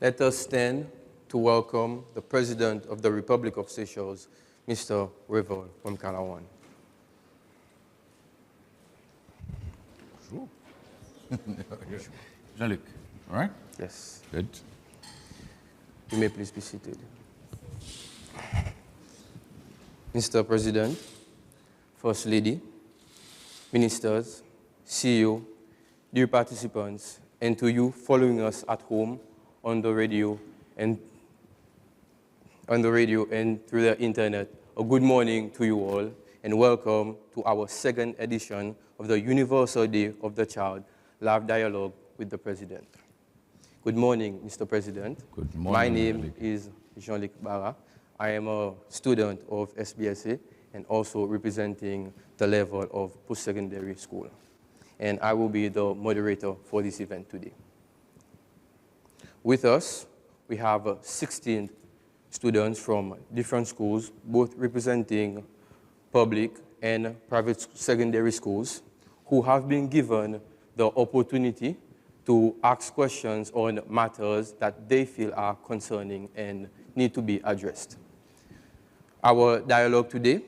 Let us stand to welcome the President of the Republic of Seychelles, Mr. Renewable from Calawan. Jean-Luc, all right? Yes. Good. You may please be seated. Mr. President, First Lady, Ministers, CEO, dear participants, and to you following us at home on the radio and through the internet, a good morning to you all, and welcome to our second edition of the Universal Day of the Child Live Dialogue with the President. Good morning, Mr. President. Good morning. My name is Jean-Luc Barra. I am a student of SBSA and also representing the level of post-secondary school. And I will be the moderator for this event today. With us, we have 16 students from different schools, both representing public and private secondary schools, who have been given the opportunity to ask questions on matters that they feel are concerning and need to be addressed. Our dialogue today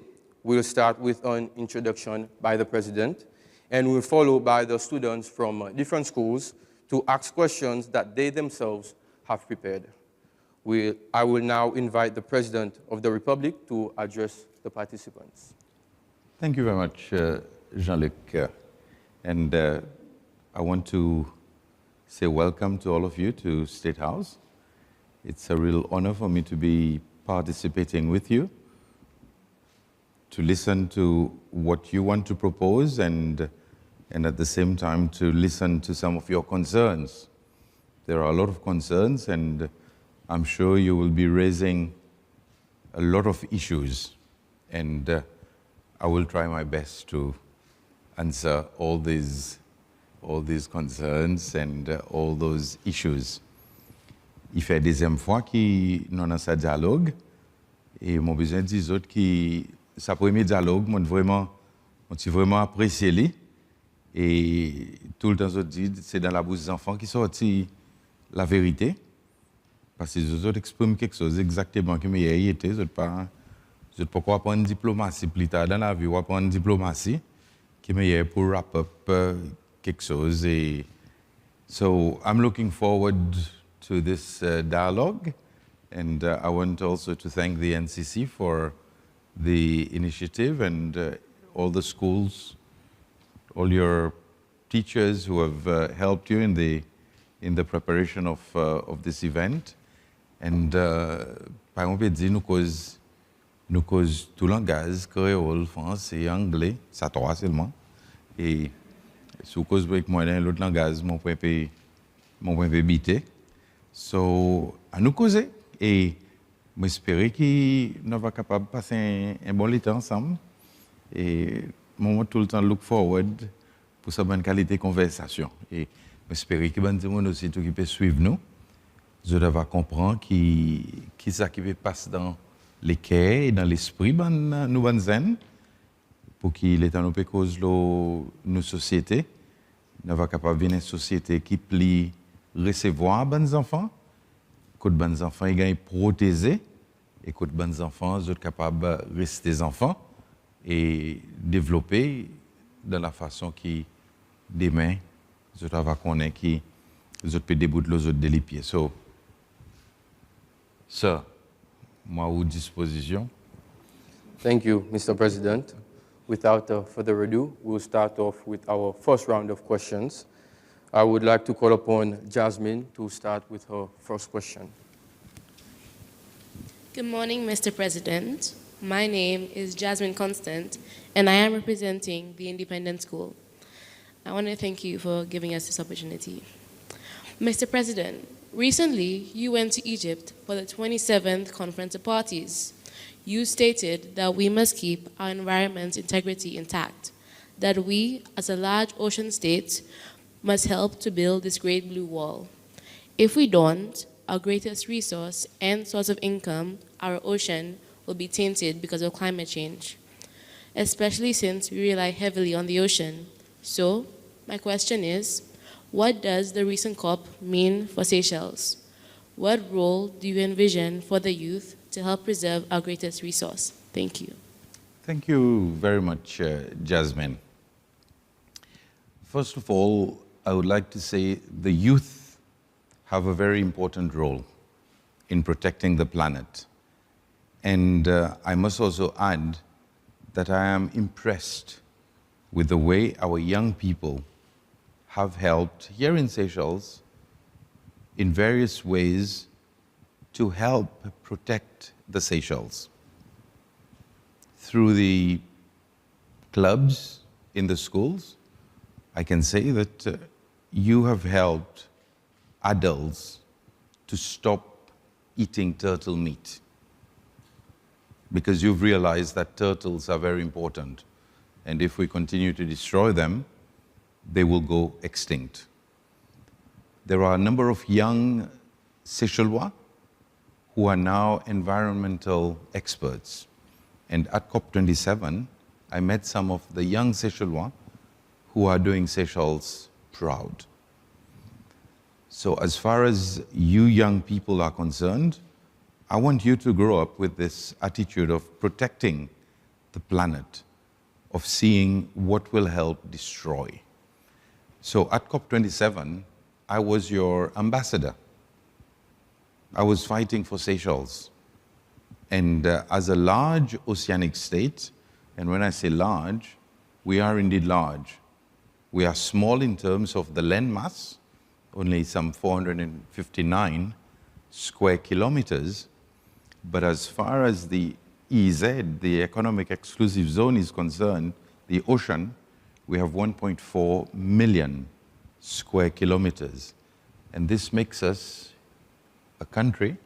will start with an introduction by the President, and will follow by the students from different schools to ask questions that they themselves have prepared. I will now invite the President of the Republic to address the participants. Thank you very much, Jean-Luc. And I want to say welcome to all of you to State House. It's a real honor for me to be participating with you, to listen to what you want to propose, and at the same time to listen to some of your concerns. There are a lot of concerns, and I'm sure you will be raising a lot of issues, and I will try my best to answer all these concerns and all those issues. Il fait deuxième fois que nous avons ce dialogue, et mon besoin de dire que ce premier dialogue, on vraiment apprécié lui, et tout le temps je dis c'est dans la bouche des enfants qui sortit la vérité, parce que les autres expriment quelque chose exactement comme hier était. Je ne sais pas quoi apprendre diplomatie plus tard dans la vie, ou apprendre diplomatie qui meilleur pour wrap up quelque chose. Et so I'm looking forward to this dialogue, and I want also to thank the NCC for the initiative, and all the schools, all your teachers who have helped you in the preparation of this event. And par exemple, nous cause tout langage, créole, français, anglais, ça trois seulement. Et sous cause avec moi dans l'autre langage, mon point peut biter. So, à nous causer. Et j'espère que nous sommes capables de passer un bon temps ensemble. Et moi, tout le temps, look forward pour cette bonne qualité de conversation. Et j'espère que les gens aussi qui peuvent suivre nous, je dois comprendre qui ça qui peut passer dans les cœurs et dans l'esprit de nous zen, pour qu'il est en nous cause nos sociétés, nous sommes capables de une société qui peut recevoir les enfants, que les enfants sont protégés, et que les enfants sont capables de rester des enfants et développer de la façon qui, demain, je dois connaître qui je peux débouter les autres des pieds. So, ça, moi, à disposition. Thank you, Mr. President. Without further ado, we'll start off with our first round of questions. I would like to call upon Jasmine to start with her first question. Good morning, Mr. President. My name is Jasmine Constant, and I am representing the Independent School. I want to thank you for giving us this opportunity. Mr. President, recently you went to Egypt for the 27th Conference of Parties. You stated that we must keep our environment's integrity intact, that we, as a large ocean state, must help to build this great blue wall. If we don't, our greatest resource and source of income, our ocean, will be tainted because of climate change, especially since we rely heavily on the ocean. So, my question is, what does the recent COP mean for Seychelles? What role do you envision for the youth to help preserve our greatest resource? Thank you. Thank you very much, Jasmine. First of all, I would like to say the youth have a very important role in protecting the planet. And I must also add that I am impressed with the way our young people have helped here in Seychelles in various ways to help protect the Seychelles. Through the clubs in the schools, I can say that you have helped adults to stop eating turtle meat because you've realized that turtles are very important, and if we continue to destroy them, they will go extinct. There are a number of young Seychellois who are now environmental experts. And at COP27, I met some of the young Seychellois who are doing Seychelles proud. So as far as you young people are concerned, I want you to grow up with this attitude of protecting the planet, of seeing what will help destroy. So at COP27, I was your ambassador. I was fighting for Seychelles. And as a large oceanic state, and when I say large, we are indeed large. We are small in terms of the land mass, only some 459 square kilometers. But as far as the EEZ, the Economic Exclusive Zone, is concerned, the ocean, we have 1.4 million square kilometers. And this makes us a country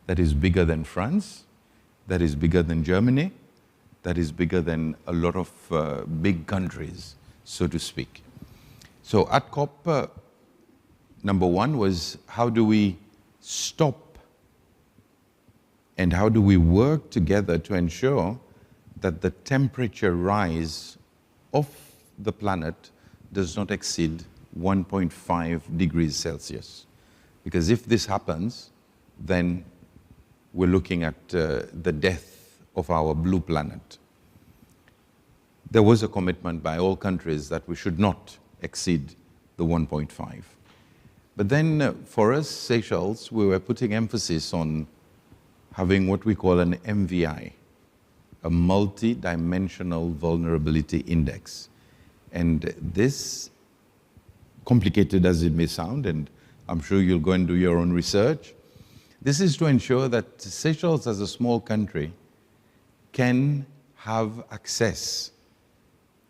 that is bigger than France, that is bigger than Germany, that is bigger than a lot of big countries, so to speak. So at COP, number one was how do we stop and how do we work together to ensure that the temperature rise of the planet does not exceed 1.5 degrees Celsius. Because if this happens, then we're looking at the death of our blue planet. There was a commitment by all countries that we should not exceed the 1.5. But then for us, Seychelles, we were putting emphasis on having what we call an MVI, a multi-dimensional vulnerability index. And this, complicated as it may sound, and I'm sure you'll go and do your own research, this is to ensure that Seychelles as a small country can have access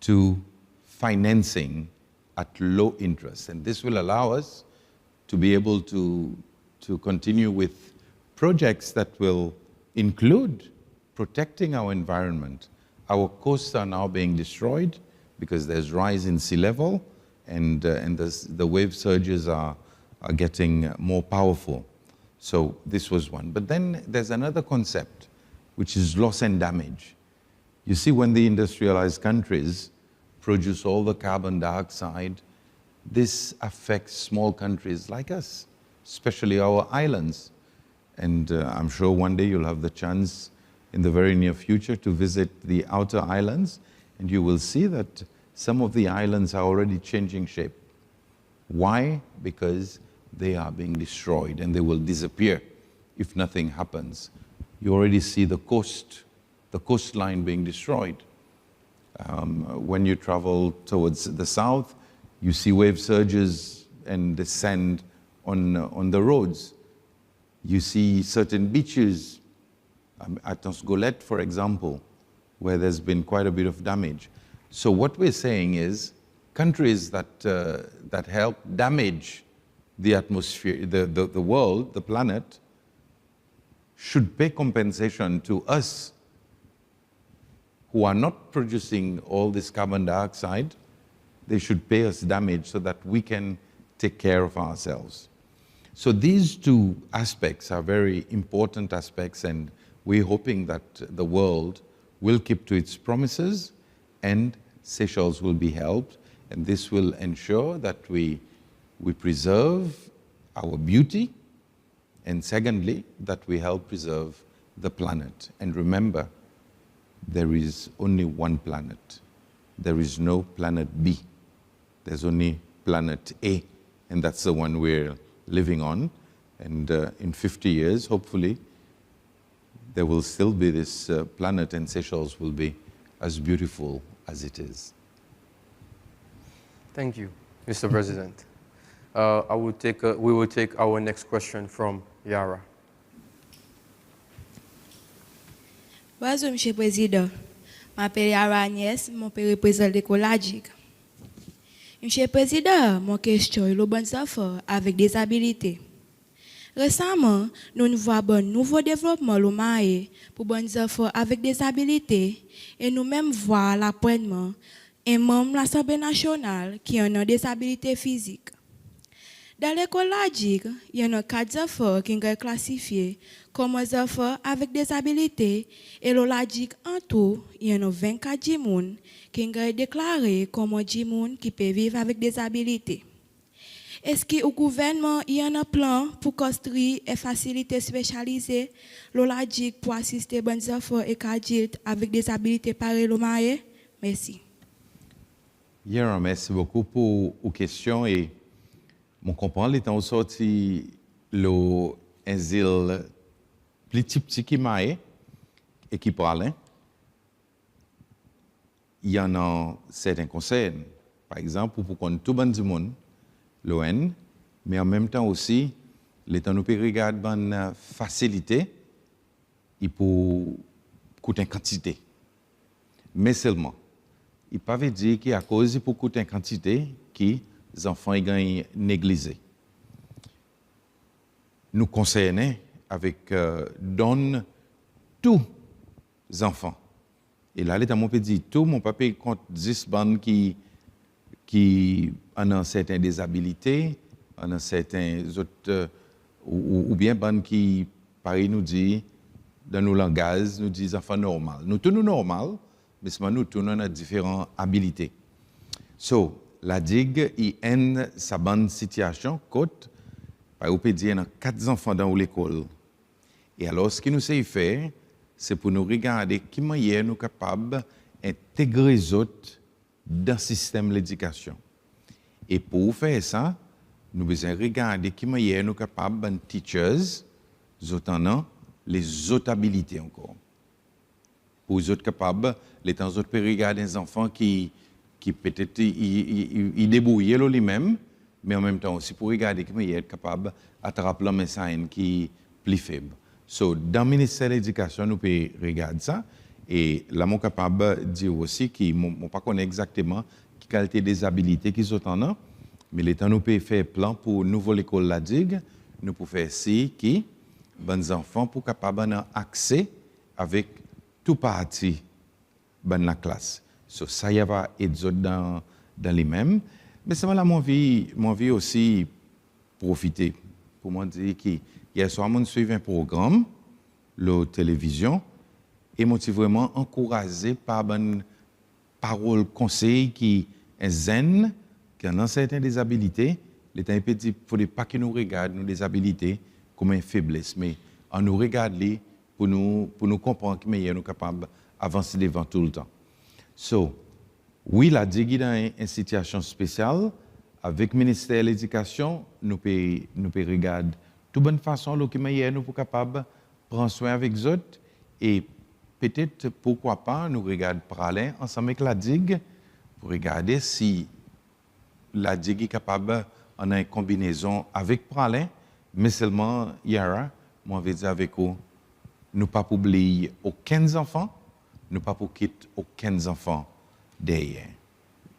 to financing at low interest. And this will allow us to be able to continue with projects that will include protecting our environment. Our coasts are now being destroyed because there's rise in sea level and the wave surges are getting more powerful. So this was one. But then there's another concept, which is loss and damage. You see, when the industrialized countries produce all the carbon dioxide, this affects small countries like us, especially our islands. And I'm sure one day you'll have the chance in the very near future to visit the outer islands, and you will see that some of the islands are already changing shape. Why? Because they are being destroyed and they will disappear if nothing happens. You already see the coastline being destroyed. When you travel towards the south, you see wave surges and the sand on the roads. You see certain beaches, at Tosgolet, for example, where there's been quite a bit of damage. So what we're saying is, countries that help damage the atmosphere, the world, the planet, should pay compensation to us who are not producing all this carbon dioxide. They should pay us damage so that we can take care of ourselves. So these two aspects are very important aspects, and we're hoping that the world will keep to its promises and Seychelles will be helped, and this will ensure that we preserve our beauty And secondly, that we help preserve the planet. And remember, there is only one planet. There is no planet B. There's only planet A, and that's the one we're living on. And in 50 years, hopefully, there will still be this planet, and Seychelles will be as beautiful as it is. Thank you, Mr. President. We will take our next question from Yara. Bonjour, Monsieur le Président. Je m'appelle Yara Agnès, mon père représente l'école Adjik. Monsieur le Président, mon question est le bon enfant avec des habilités. Récemment, nous voyons un nouveau développement pour les enfants avec des habilités et nous-mêmes voyons l'apprentissage un membre de l'Assemblée nationale qui a une disabilité physique. Dans l'école Adjik, il y a 4 enfants qui sont classifiés comme enfants avec des habilités et l'Adjik en tout, il y a 24 personnes qui sont déclarés comme des gens qui peuvent vivre avec des habilités. Est-ce que le gouvernement y a un plan pour construire et faciliter spécialisées l'Adjik pour assister les enfants et adultes avec des habilités pareilles au marié? Merci. Yara, merci beaucoup pour vos questions. Et je comprends, les temps sorti un zèle plus petit qui m'a et qui parle. Il y en a certains conseils. Par exemple, pour qu'on tout le monde, l'ON, mais en même temps aussi, les temps nous peut regarder une facilité, il peut coûter une quantité. Mais seulement, il ne peut pas dire qu'à cause il peut coûter une quantité qui les enfants gagnent négligés. Nous conseillons avec donne tous les enfants. Et là, l'État m'a dit tout, mon papa compte 10 bandes qui ont certaines désabilités, ont certains autres, ou bien bandes qui, pareil, nous dit, dans nos langages, nous disent enfants normaux. Nous tous nous normaux, mais nous tous nous avons différentes habilités. So, la digue, il y a sa bonne situation, côte, par exemple, il y a 4 enfants dans l'école. Et alors, ce que nous savons faire, c'est pour nous regarder qui manière nous sommes capables d'intégrer les autres dans le système de l'éducation. Et pour faire ça, nous devons regarder qui manière nous sommes capables de teachers, les autres habilités encore. Pour les autres capables, les temps autres peuvent regarder des enfants qui peut-être ils débrouillent eux-mêmes, mais en même temps aussi pour regarder qui manière capable d'attraper le message qui est plus faible. So, dans le ministère de l'Éducation, nous pouvons regarder ça. Et là, je suis capable de dire aussi que je ne pas connais exactement quelle qualité des habilités qu'ils ont, mais l'État nous peut faire un plan pour une nouvelle école la digue, nous pouvons faire si qui les enfants pour capables d'avoir accès avec tout parti de la classe. So, ça y va être dans les mêmes. Mais c'est là mon vie aussi profiter pour moi dire que hier soir, je suis un programme, la télévision, et je suis vraiment encouragé par une parole conseil qui est zen, qui a certaines désabilités. L'État peut dire qu'il ne faut pas que nous regardions nos désabilités comme une faiblesse, mais on nous regarde pour nous comprendre que nous sommes capables d'avancer devant tout le temps. So, oui, la DIG est une situation spéciale. Avec le ministère de l'Éducation, nous pouvons regarder de bonne façon nous sommes capables de prendre soin avec les autres et peut-être, pourquoi pas, nous regarder parler ensemble avec la DIG pour regarder si la DIG est capable en une combinaison avec Pralin, mais seulement Yara, moi je vais dire avec vous, nous ne pas oublier aucun enfant, nous ne pas quitter aucun enfant derrière.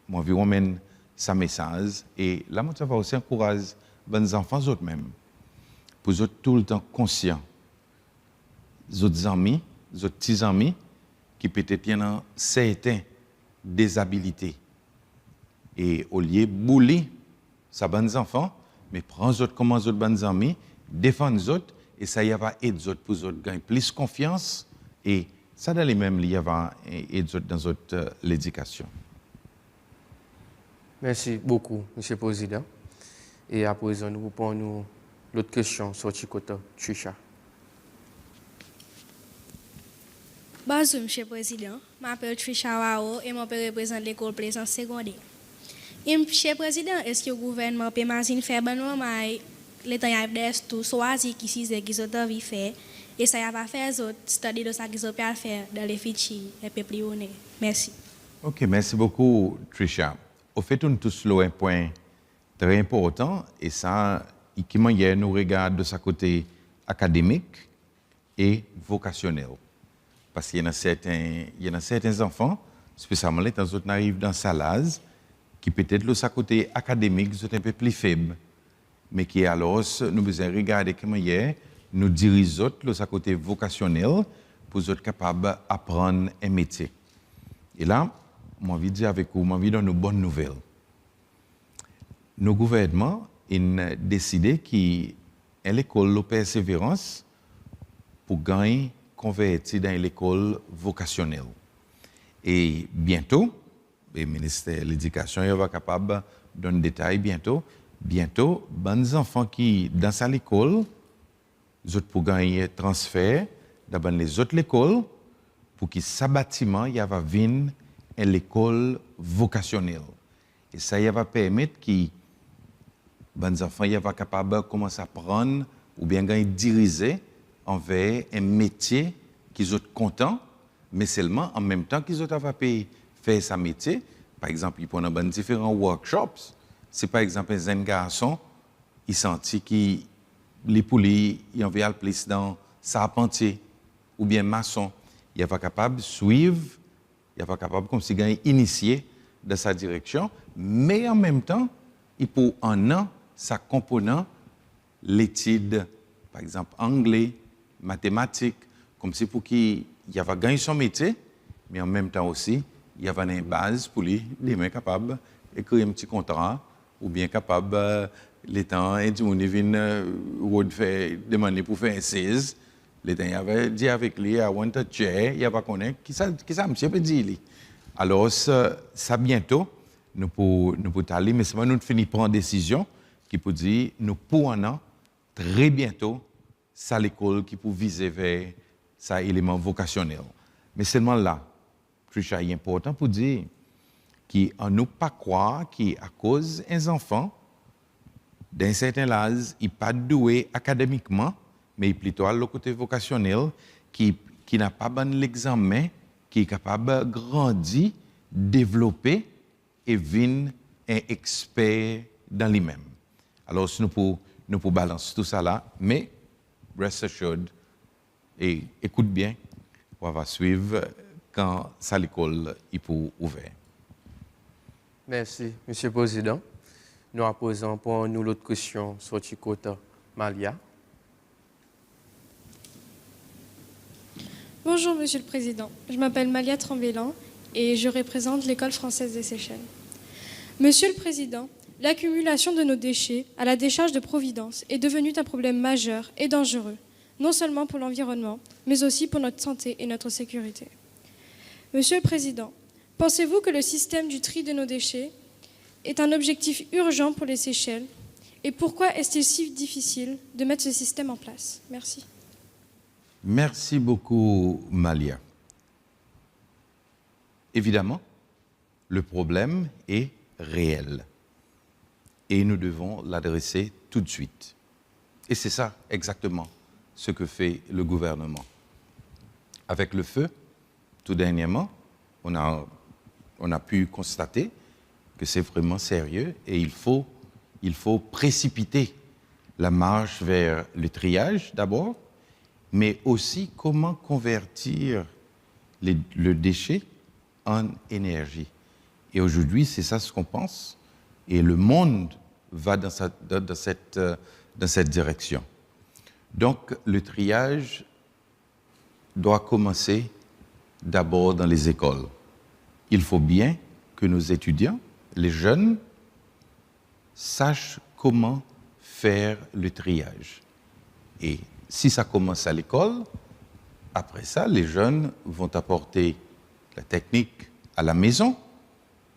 Moi je vais ce message et là je vais aussi encourager les enfants eux-mêmes pour être tout le temps conscients des autres amis, des autres petits amis qui peut-être ont certaines désabilités. Et au lieu de bouler ces bons enfants, mais prendre les autres comme les autres bons amis, défendre les autres, et ça y va aider les autres pour gagner plus confiance, et ça dans les mêmes, il y va aider les autres dans l'éducation. Merci beaucoup, M. le Président. Et à présent, nous pouvons nous l'autre question sur Chikota, Trisha. Bonjour, Monsieur le Président. Je m'appelle Trisha Wao et je représente l'école Plaisance secondaire. Monsieur le Président, est-ce que le gouvernement peut imaginer faire les temps de choisir qui c'est qui sont envie faire et ça va faire autres c'est-à-dire de ça qu'ils ont faire dans les fichiers et puis plus honnête. Merci. OK, merci beaucoup, Trisha. Au fait, on touche là un point très important et ça, qui nous regarde de sa côté académique et vocationnel. Parce qu'il y en a certains enfants, spécialement les temps où arrivent dans Salaz, qui peut-être de sa côté académique sont un peu plus faibles, mais qui alors nous besoin regarder comment nous dirigeons de sa côté vocationnel pour être capables d'apprendre un métier. Et là, j'ai envie de dire avec vous, j'ai envie de donner une bonne nouvelle. Nos gouvernements ont décidé qu'à l'école de persévérance pour gagner converti dans l'école vocationnelle. Et bientôt, le ministère de l'Éducation va capable de donner des détails bientôt, les enfants qui dans cette école, ils pour gagner transfert dans les autres écoles pour que ce bâtiment va venir à l'école vocationnelle. Et ça va permettre que les enfants soient capables de commencer à apprendre ou bien diriger envers un métier qu'ils sont contents, mais seulement en même temps qu'ils sont capables de faire ce métier. Par exemple, ils prennent différents workshops. C'est par exemple un jeune garçon, il sentit que les poulies, il envoie plus dans charpentier ou bien maçon. Il va capable de suivre, il va capable comme si il initié dans sa direction, mais en même temps, il peut en an sa component l'étude, par exemple anglais, mathématiques, comme si pour qu'il va gagner son métier, mais en même temps aussi, il y a une base pour lui, il est capable d'écrire un petit contrat, ou bien capable, les temps, et on vient demander pour faire un 16, les temps, il avait dit avec lui, I want a chair, il va connaître, qui ça, monsieur peut dire. Alors, ça bientôt, nous pouvons aller, mais c'est pas nous finir prendre une décision qui peut dire, nous pouvons très bientôt, ça l'école qui peut viser vers ça élément vocationnel. Mais seulement là, Trisha, il est important pour dire qu'on ne peut pas croire qu'à cause des enfants, d'un certain âge, ils ne sont pas doués académiquement, mais plutôt à le côté vocationnel, qui n'a pas bon l'examen, qui est capable de grandir, développer et devenir un expert dans lui-même. Alors, nous pouvons balancer tout ça là, mais rest assured, et écoute bien, on va suivre quand ça l'école est pour ouvert. Merci, Monsieur le Président. Nous posons pour nous l'autre question sur Chikota Malia. Bonjour, Monsieur le Président. Je m'appelle Malia Trembélan et je représente l'École française des Seychelles. Monsieur le Président, l'accumulation de nos déchets à la décharge de Providence est devenue un problème majeur et dangereux, non seulement pour l'environnement, mais aussi pour notre santé et notre sécurité. Monsieur le Président, pensez-vous que le système du tri de nos déchets est un objectif urgent pour les Seychelles? Et pourquoi est-il si difficile de mettre ce système en place? Merci. Merci beaucoup, Malia. Évidemment, le problème est réel et nous devons l'adresser tout de suite. Et c'est ça exactement ce que fait le gouvernement. Avec le feu, tout dernièrement, on a pu constater que c'est vraiment sérieux et il faut précipiter la marche vers le triage d'abord, mais aussi comment convertir le déchet en énergie. Et aujourd'hui, c'est ça ce qu'on pense, et le monde va dans cette direction. Donc, le triage doit commencer d'abord dans les écoles. Il faut bien que nos étudiants, les jeunes, sachent comment faire le triage. Et si ça commence à l'école, après ça, les jeunes vont apporter la technique à la maison,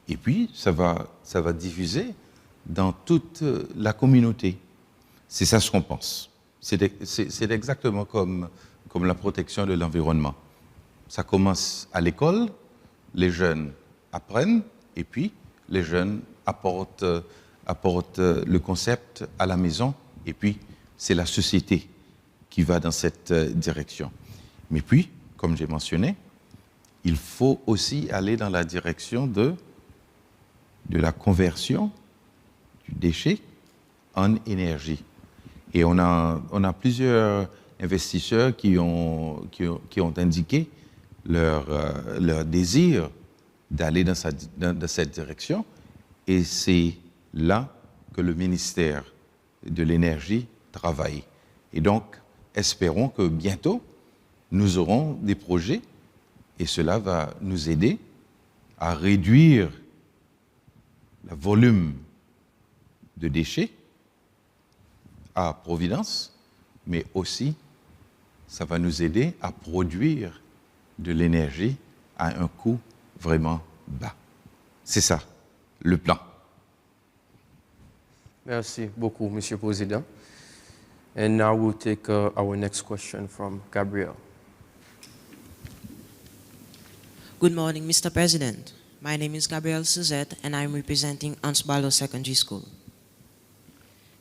et puis ça va diffuser dans toute la communauté. C'est ça ce qu'on pense. C'est exactement comme la protection de l'environnement. Ça commence à l'école, les jeunes apprennent, et puis les jeunes apportent le concept à la maison, et puis c'est la société qui va dans cette direction. Mais puis, comme j'ai mentionné, il faut aussi aller dans la direction de la conversion du déchet en énergie. Et on a plusieurs investisseurs qui ont indiqué leur désir d'aller dans cette direction. Et c'est là que le ministère de l'Énergie travaille. Et donc, espérons que bientôt, nous aurons des projets et cela va nous aider à réduire le volume de déchets à Providence, mais aussi ça va nous aider à produire de l'énergie à un coût vraiment bas. C'est ça, le plan. Merci beaucoup, Monsieur President. And now we'll take our next question from Gabriel. Good morning, Mr. President. My name is Gabrielle Suzette, and I'm representing Ansbalo Secondary School.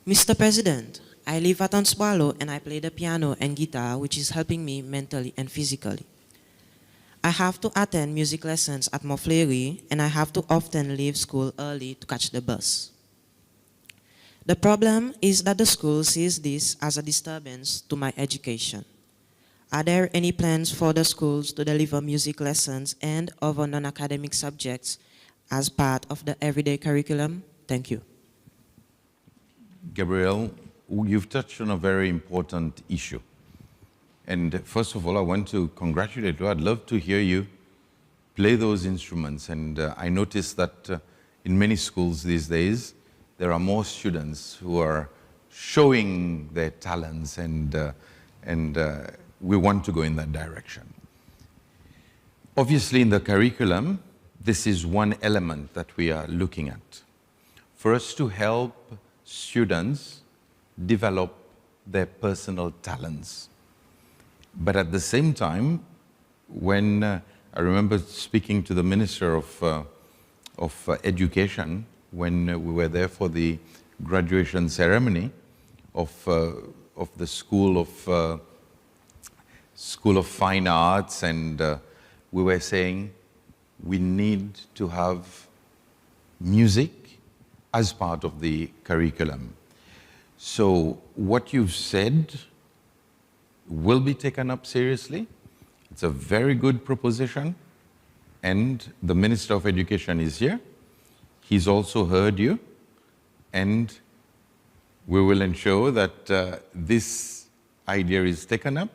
Mr. President, I live at Ansbalo and I play the piano and guitar, which is helping me mentally and physically. I have to attend music lessons at Mofleri, and I have to often leave school early to catch the bus. The problem is that the school sees this as a disturbance to my education. Are there any plans for the schools to deliver music lessons and other non-academic subjects as part of the everyday curriculum? Thank you. Gabrielle, you've touched on a very important issue. And first of all, I want to congratulate you. I'd love to hear you play those instruments. And I noticed that in many schools these days, there are more students who are showing their talents, and we want to go in that direction. Obviously, in the curriculum, this is one element that we are looking at. For us to help students develop their personal talents. But at the same time, when I remember speaking to the Minister of Education, when we were there for the graduation ceremony of the School of Fine Arts, and we were saying we need to have music as part of the curriculum. So what you've said will be taken up seriously. It's a very good proposition, and the Minister of Education is here. He's also heard you, and we will ensure that this idea is taken up.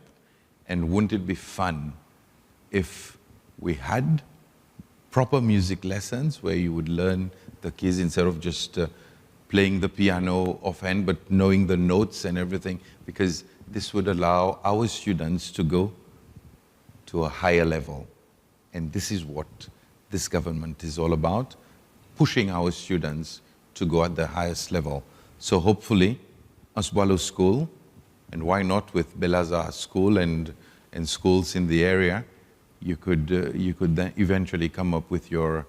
And wouldn't it be fun if we had proper music lessons where you would learn the keys instead of just playing the piano offhand, but knowing the notes and everything, because this would allow our students to go to a higher level. And this is what this government is all about, pushing our students to go at the highest level. So hopefully, Ansbalo School, and why not with Belazar School and schools in the area, you could then eventually come up with your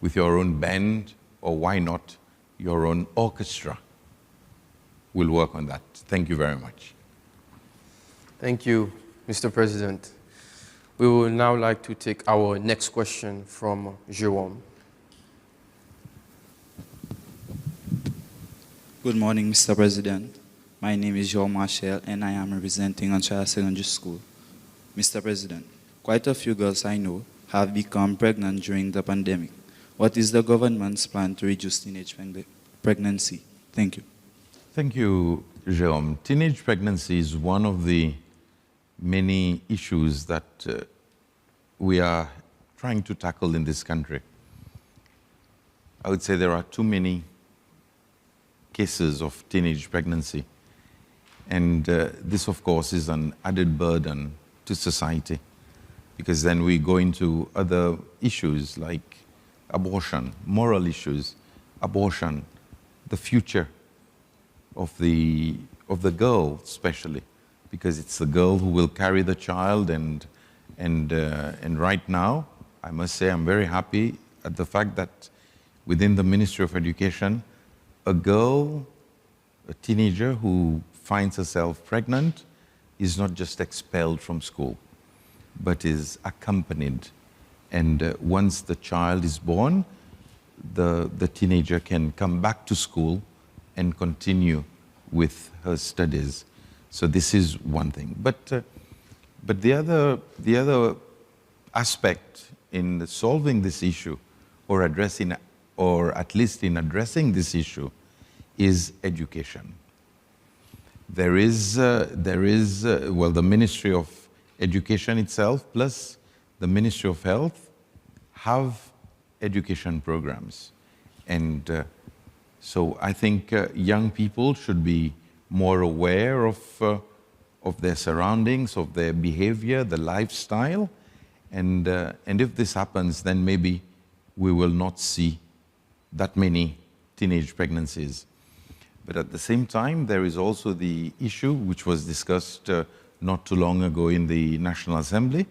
own band, or why not your own orchestra. We'll work on that. Thank you very much. Thank you, Mr. President. We would now like to take our next question from Jerome. Good morning, Mr. President. My name is João Marshall, and I am representing Ansbalo Secondary School. Mr. President, quite a few girls I know have become pregnant during the pandemic. What is the government's plan to reduce teenage pregnancy? Thank you. Thank you, Jérôme. Teenage pregnancy is one of the many issues that we are trying to tackle in this country. I would say there are too many cases of teenage pregnancy. And this, of course, is an added burden to society, because then we go into other issues like abortion, moral issues, abortion, the future of the of the girl especially, because it's the girl who will carry the child, and right now, I must say I'm very happy at the fact that within the Ministry of Education, a girl, a teenager who finds herself pregnant is not just expelled from school, but is accompanied. And once the child is born, the teenager can come back to school and continue with her studies. So this is one thing. But the other aspect in solving this issue, or addressing, or at least in addressing this issue, is education. There is the Ministry of Education itself, plus the Ministry of Health, have education programs. And so I think young people should be more aware of their surroundings, of their behavior, the lifestyle. And if this happens, then maybe we will not see that many teenage pregnancies. But at the same time, there is also the issue which was discussed not too long ago in the National Assembly,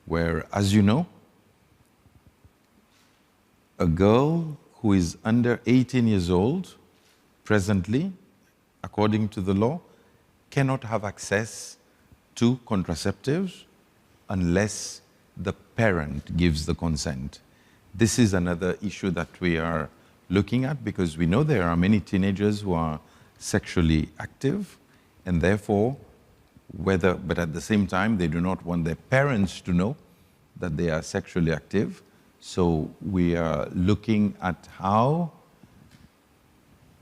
where, as you know, a girl who is under 18 years old, presently, according to the law, cannot have access to contraceptives unless the parent gives the consent. This is another issue that we are looking at, because we know there are many teenagers who are sexually active, and therefore, but at the same time, they do not want their parents to know that they are sexually active. So we are looking at how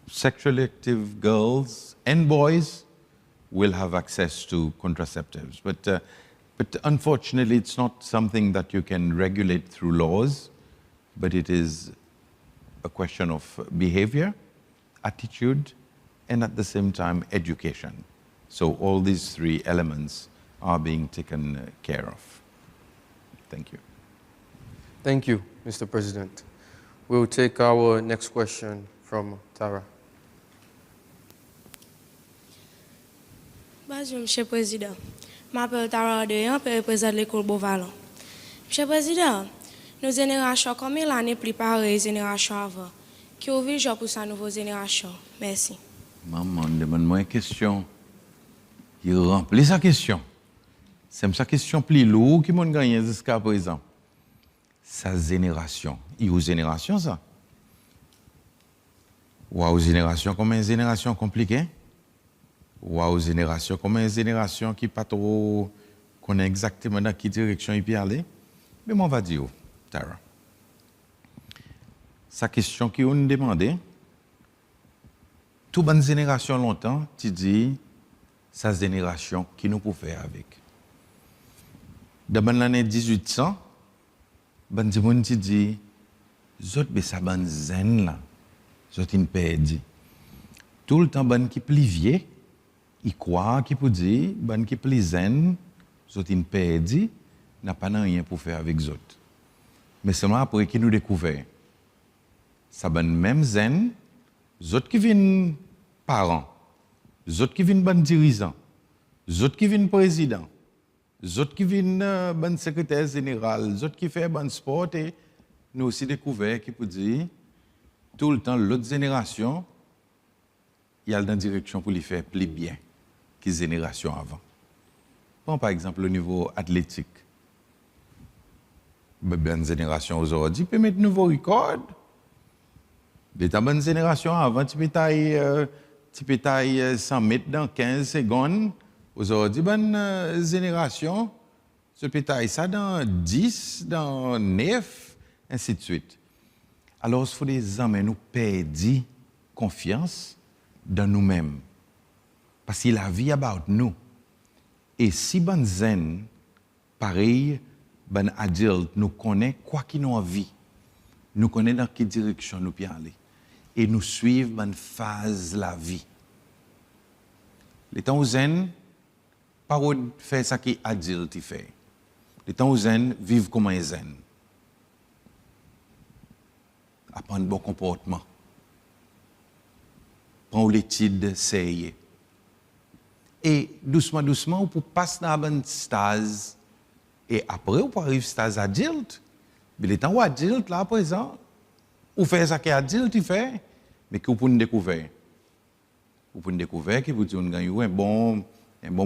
sexually active girls and boys will have access to contraceptives. But unfortunately, it's not something that you can regulate through laws, but it is a question of behavior, attitude, and at the same time, education. So all these three elements are being taken care of. Thank you. Thank you, Mr. President. We'll take our next question from Tara. Bonjour, Monsieur le Président. Je m'appelle Tara Adeyan, je représente l'école Beauvalon. Monsieur le Président, nos générations, combien l'année plus pareilles les générations avant? Qui ouvre le job pour sa nouvelle génération? Merci. Maman, demande-moi une question. Il remplit sa question. C'est sa question plus lourde qui m'a gagné jusqu'à présent. Sa génération. Il y a une génération, ça? Ou une génération comme une génération compliquée? Ou une génération comme une génération qui pas trop connaît exactement dans quelle direction il peut aller? Mais on va dire, Tara. Sa question qui nous demandé, toute bonne génération longtemps, tu dis, sa génération qui nous peut faire avec. Dans l'année 1800, ben di moun ti di, zot be sa ban zen là, zot in perdi. Tout le temps ban qui pli vieux, il croit qui peut dire, ban qui pli zen, zot in perdi, n'a pas rien pour faire avec zot. Mais seulement après qui nous découvert, ça ban même zen, zot qui viennent parents, zot qui viennent ban dirigeants, zot qui viennent président, zot qui viennent ban secrétaire général, zot qui fait ban sport, et nous aussi découvert qui peut dire tout le temps l'autre génération il y a dans direction pour les faire plus bien que génération avant. Bon, par exemple au niveau athlétique, bonne génération aujourd'hui peut mettre nouveau record. L'état bonne génération avant tu peux tailler 100 mètres dans 15 secondes. Aujourd'hui, bonne génération, tu peux tailler ça dans 10, dans 9, ainsi de suite. Alors, il faut des hommes nous perdre confiance dans nous-mêmes. Parce que la vie est about nous. Et si bonne zen, pareil, bon adulte, nous connaît quoi qu'il nous en vie, nous connaît dans quelle direction nous pouvons aller. Et nous suivons bonne phase de la vie. Les temps zen, pas faire ça qui adulte fait. Les temps zen, vivre comme un zen. Apprendre bon comportement. Prendre l'étude sérieux. Et doucement, doucement, on peut passer dans un stade. Et après, on peut arriver à stade adulte. Mais les temps où adulte, là, à présent, on fait ça qui est adulte, il fait, mais qu'on peut découvrir. On peut découvrir que vous avez un bon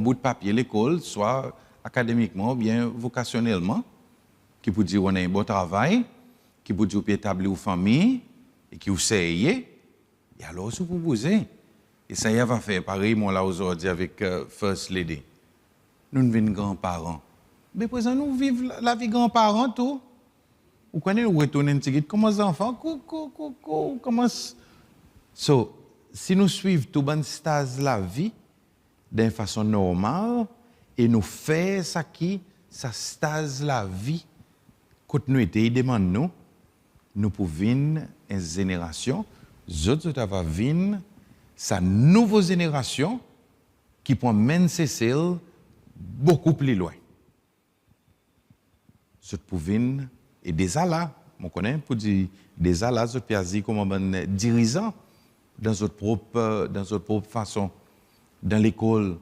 bout de papier à l'école, soit académiquement ou bien vocationnellement, qui peut dire qu'on a un bon travail, qui peut dire qu'on peut établir une famille, et qui vous sait. Et alors, vous proposez. Et ça y va faire pareil, moi, là, aujourd'hui, avec First Lady. Nous devenons grands-parents. Mais présent, nous vivons la vie grands-parents, tout. Vous connaissez, nous retournons un petit peu, comment les enfants, comment... So, si nous suivons tout bon stage de la vie, d'une façon normale, et nous faisons ça qui, ça stage de la vie, quand nous demandons, nous pouvons une génération, nous avons venir sa nouvelle génération qui peut mener celle beaucoup plus loin. Nous pouvons et déjà là, on connaît pour dire déjà là, nous pouvons dire comme un dirigeant dans notre propre façon. Dans l'école,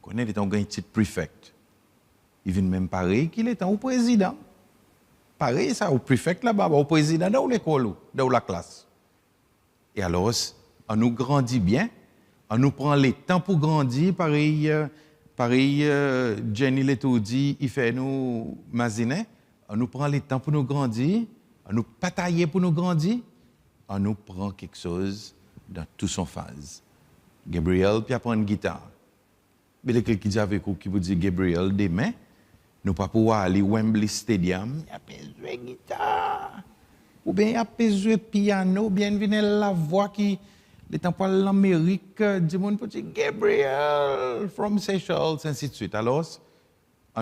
on connaît des temps un titre préfect. Il vient même pareil qu'il est au président. Pareil ça, au préfect là-bas, au président dans l'école, dans la classe. Et alors, on nous grandit bien, on nous prend le temps pour grandir, pareil, Jenny Letourdi, il fait nous maziner, on nous prend le temps pour nous grandir, on nous batailler pour nous grandir, on nous prend quelque chose dans toute son phase. Gabriel, puis apprend une guitare. Mais les quelqu'un qui dit avec vous, qui vous dit Gabriel, demain, nous ne pouvons pas pouvoir aller au Wembley Stadium, il y a besoin de guitare. Ou bien il y a besoin de piano, ou bien il y a la voix qui, les temps pour l'Amérique, du monde peut dire Gabriel from Seychelles, ainsi de suite. Alors,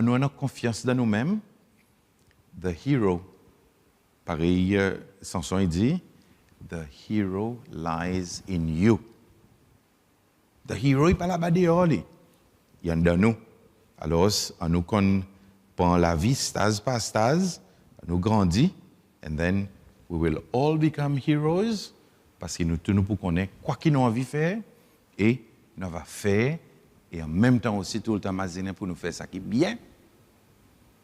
nous avons confiance dans nous-mêmes. The hero, pareil, Samson dit, the hero lies in you. The hero n'est pas là-bas dehors, il y a dans nous. Alors, nous prend la vie stage par stage, nous grandit, and then we will all become heroes, parce que nous pour connaître quoi qu'ils nous envie de faire, et nous va faire, et en même temps aussi tout le temps imaginer pour nous faire ça qui est bien,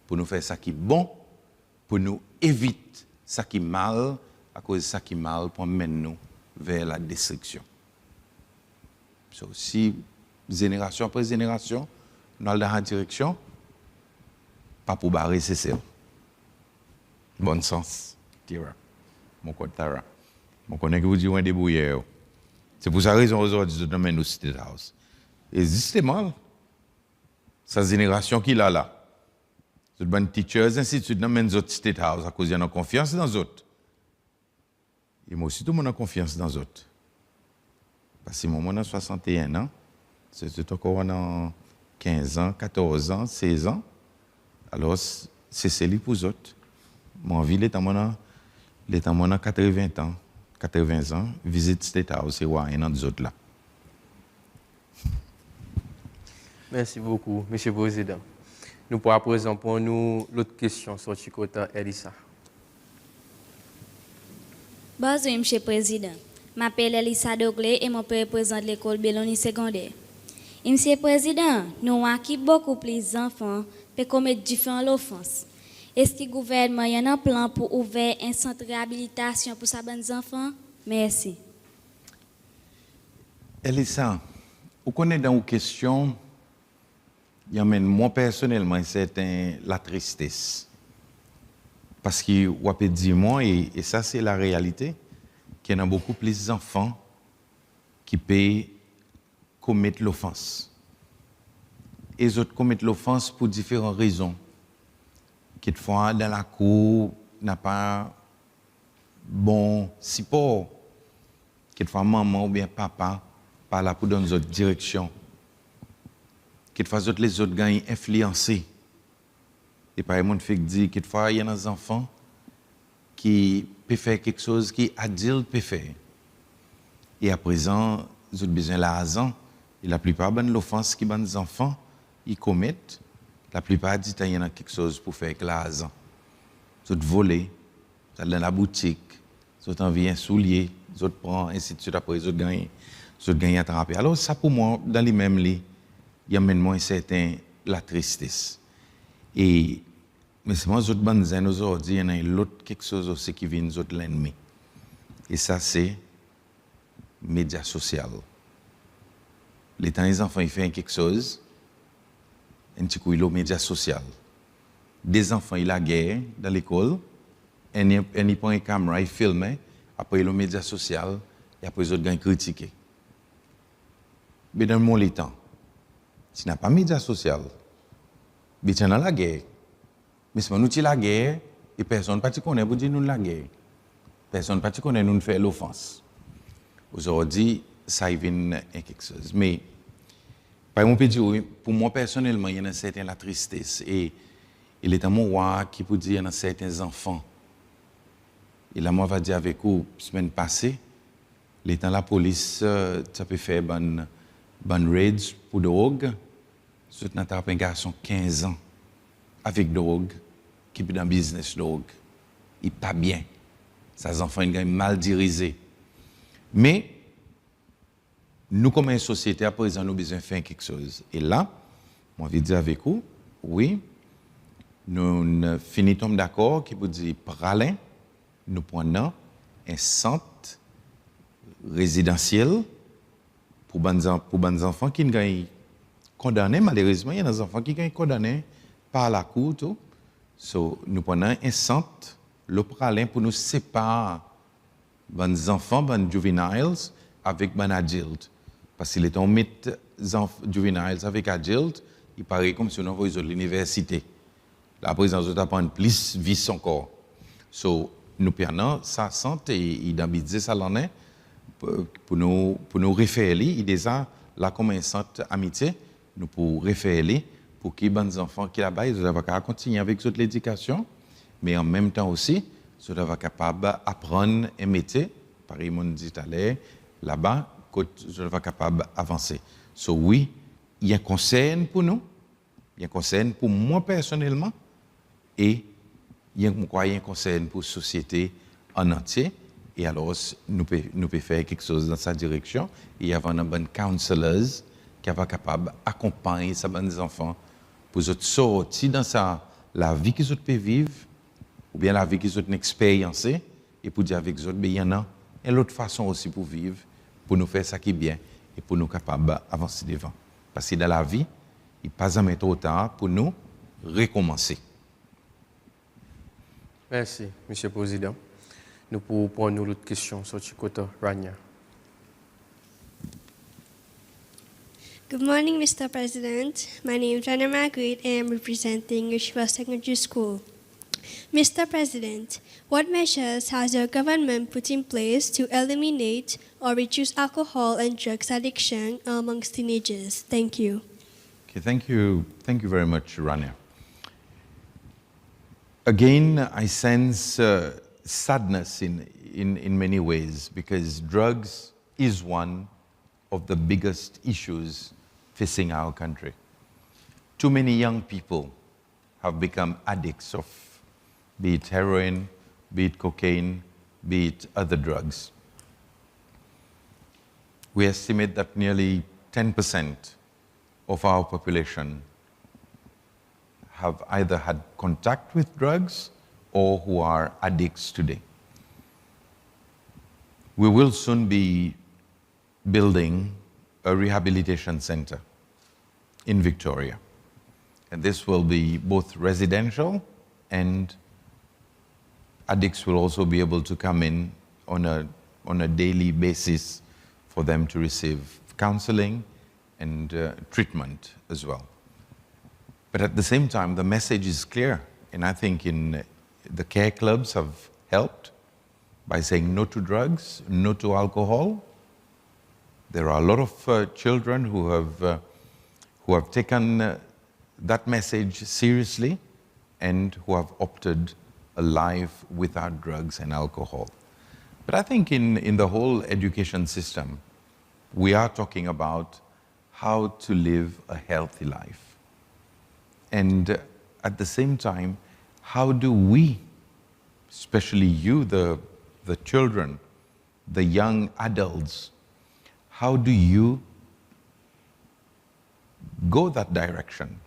pour nous faire ça qui est bon, pour nous éviter ça qui est mal, à cause de ça qui est mal, pour mener nous vers la destruction. So, si génération après génération, nous allons dans la direction, pas pour barrer, c'est ça. Bon sens, Tira. Mon code Tara. Je connais que vous dites un débrouillard. C'est pour ça raison aujourd'hui de nous State House. Et justement, sa génération qui l'a là. Les bonnes teachers, ainsi de suite, nous mènent autres State House à cause de notre confiance dans les autres. Et moi aussi, tout le monde a confiance dans les autres. Parce que moi, j'ai 61 ans. C'est encore dans 15 ans, 14 ans, 16 ans. Alors, c'est celui pour les autres. Mon vie, l'état mon 80 ans, visite State House et un an des autres là. Merci beaucoup, M. le Président. Nous pourrons à présent pour nous l'autre question sur Chikota Elissa. Bonjour, M. le Président. Je m'appelle Elissa Doglé et je représente l'école Belloni secondaire. Monsieur le Président, nous avons beaucoup plus d'enfants pour commettre différentes offenses. Est-ce que le gouvernement a un plan pour ouvrir un centre de réhabilitation pour ces bons enfants? Merci. Elissa, vous connaissez dans vos questions, moi personnellement, c'est la tristesse. Parce que vous avez dit moi, et ça c'est la réalité, qu'il y a beaucoup plus d'enfants qui peuvent commettre l'offense. Et les autres commettent l'offense pour différentes raisons. Quelquefois, dans la cour, n'a pas bon support. Quelquefois, maman ou bien papa par là pour donner une autre direction. Quelquefois, les autres gagnent influencés. Et par exemple, fait dire quelquefois, il y a des enfants qui peuvent faire quelque chose qui adulte peut faire. Et à présent, ils ont besoin de l'argent. Et la plupart de l'offense que les enfants ils commettent, la plupart disent qu'il y a quelque chose pour faire avec l'argent. Ils ont volé, ils sont dans la boutique, ils ont envie un soulier, ils ont prennent, ainsi de suite, après ils ont gagné attrapé. Alors ça pour moi, dans les mêmes lits, il amène moi un certain la tristesse. Et mais c'est moi autres bandes aujourd'hui, il y en a l'autre quelque chose aussi qui vient nous autres l'ennemi. Et ça c'est médias sociaux. Les temps les enfants ils font quelque chose, un petit coup ils ont médias sociaux. Des enfants ils la guerre dans l'école, ils prennent une caméra, ils filment, après ils ont médias sociaux et après les autres gagnent critiquer. Mais dans le monde temps, si n'a pas médias sociaux, mais tu dans la guerre. Mais si nous la guerre et personne ne connaît pour dire nous la guerre. Personne ne connaît nous faire l'offense. Aujourd'hui, ça y vient quelque chose. Mais par exemple, pour moi personnellement, il y a certaine la tristesse et il est un mot qui peut dire qu'il y a certains enfants. Et là, moi, je vais dire avec vous, la semaine passée, l'étant la police, ça peut faire ban raids pour drogue. Surtout dans un garçon 15 ans avec drogue, qui est dans le business drogue. Il n'est pas bien. Ces enfants, ils sont mal dirigés. Mais, nous, comme une société, à présent, nous avons besoin de faire quelque chose. Et là, moi, je vais dire avec vous, oui, nous finissons d'accord qui vous dit, pralin, nous prenons un centre résidentiel pour les enfants qui sont condamnés, malheureusement, il y a des enfants qui sont condamnés par la cour. Tout. So, nous prenons un centre, le pralin, pour nous séparer les enfants, les juveniles, avec les adultes. Parce que les on met les juveniles avec adultes, il paraît comme si on envoyait à l'université. Là, après, ils apprennent plus vite encore. So, nous prenons ça santé et dans budget ça l'en est pour nous référer et déjà là comme un centre amitié nous pour référer pour que les enfants qui là-bas ils doivent continuer avec toute l'éducation mais en même temps aussi ils doivent être capables d'apprendre un métier pareil mon dit tout à l'heure là-bas ils doivent être capables d'avancer. So oui, il y a un conseil pour nous, il y a un conseil pour moi personnellement et il y a un conseil pour la société en entier. Et alors, nous pouvons faire quelque chose dans sa direction. Et il y a un bon counselors qui va capable d'accompagner ces bons enfants pour sortir dans la vie qu'ils peuvent vivre, ou bien la vie qu'ils ont expérimenté, et pour dire avec eux, il y en a une autre façon aussi pour vivre, pour nous faire ça qui est bien, et pour nous capables d'avancer devant. Parce que dans la vie, il n'est pas jamais trop tard pour nous recommencer. Merci, Monsieur le Président. Nous pouvons prendre l'autre question sur Chikota Rania. Good morning, Mr. President. My name is Rana Margaret and I am representing Yeshiva Secondary School. Mr. President, what measures has your government put in place to eliminate or reduce alcohol and drugs addiction amongst teenagers? Thank you. Okay, thank you very much, Rania. Again, I sense sadness in many ways because drugs is one of the biggest issues facing our country. Too many young people have become addicts of be it heroin, be it cocaine, be it other drugs. We estimate that nearly 10% of our population have either had contact with drugs or who are addicts today. We will soon be building a rehabilitation center in Victoria. And this will be both residential and addicts will also be able to come in on a daily basis for them to receive counseling and treatment as well. But at the same time, the message is clear. And I think the care clubs have helped by saying no to drugs, no to alcohol. There are a lot of children who have taken that message seriously and who have opted a life without drugs and alcohol. But I think in the whole education system, we are talking about how to live a healthy life. And at the same time, how do we, especially you, the children, the young adults, how do you go that direction?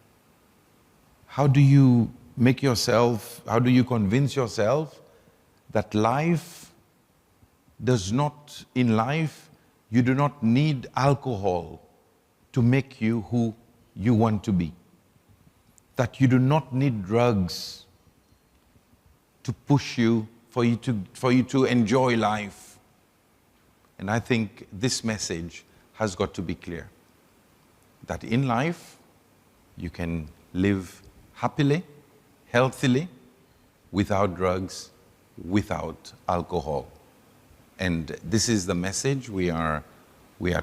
How do you how do you convince yourself that in life, you do not need alcohol to make you who you want to be? That you do not need drugs to push you, for you to enjoy life. And I think this message has got to be clear. That in life, you can live happily, healthily, without drugs, without alcohol. And this is the message we are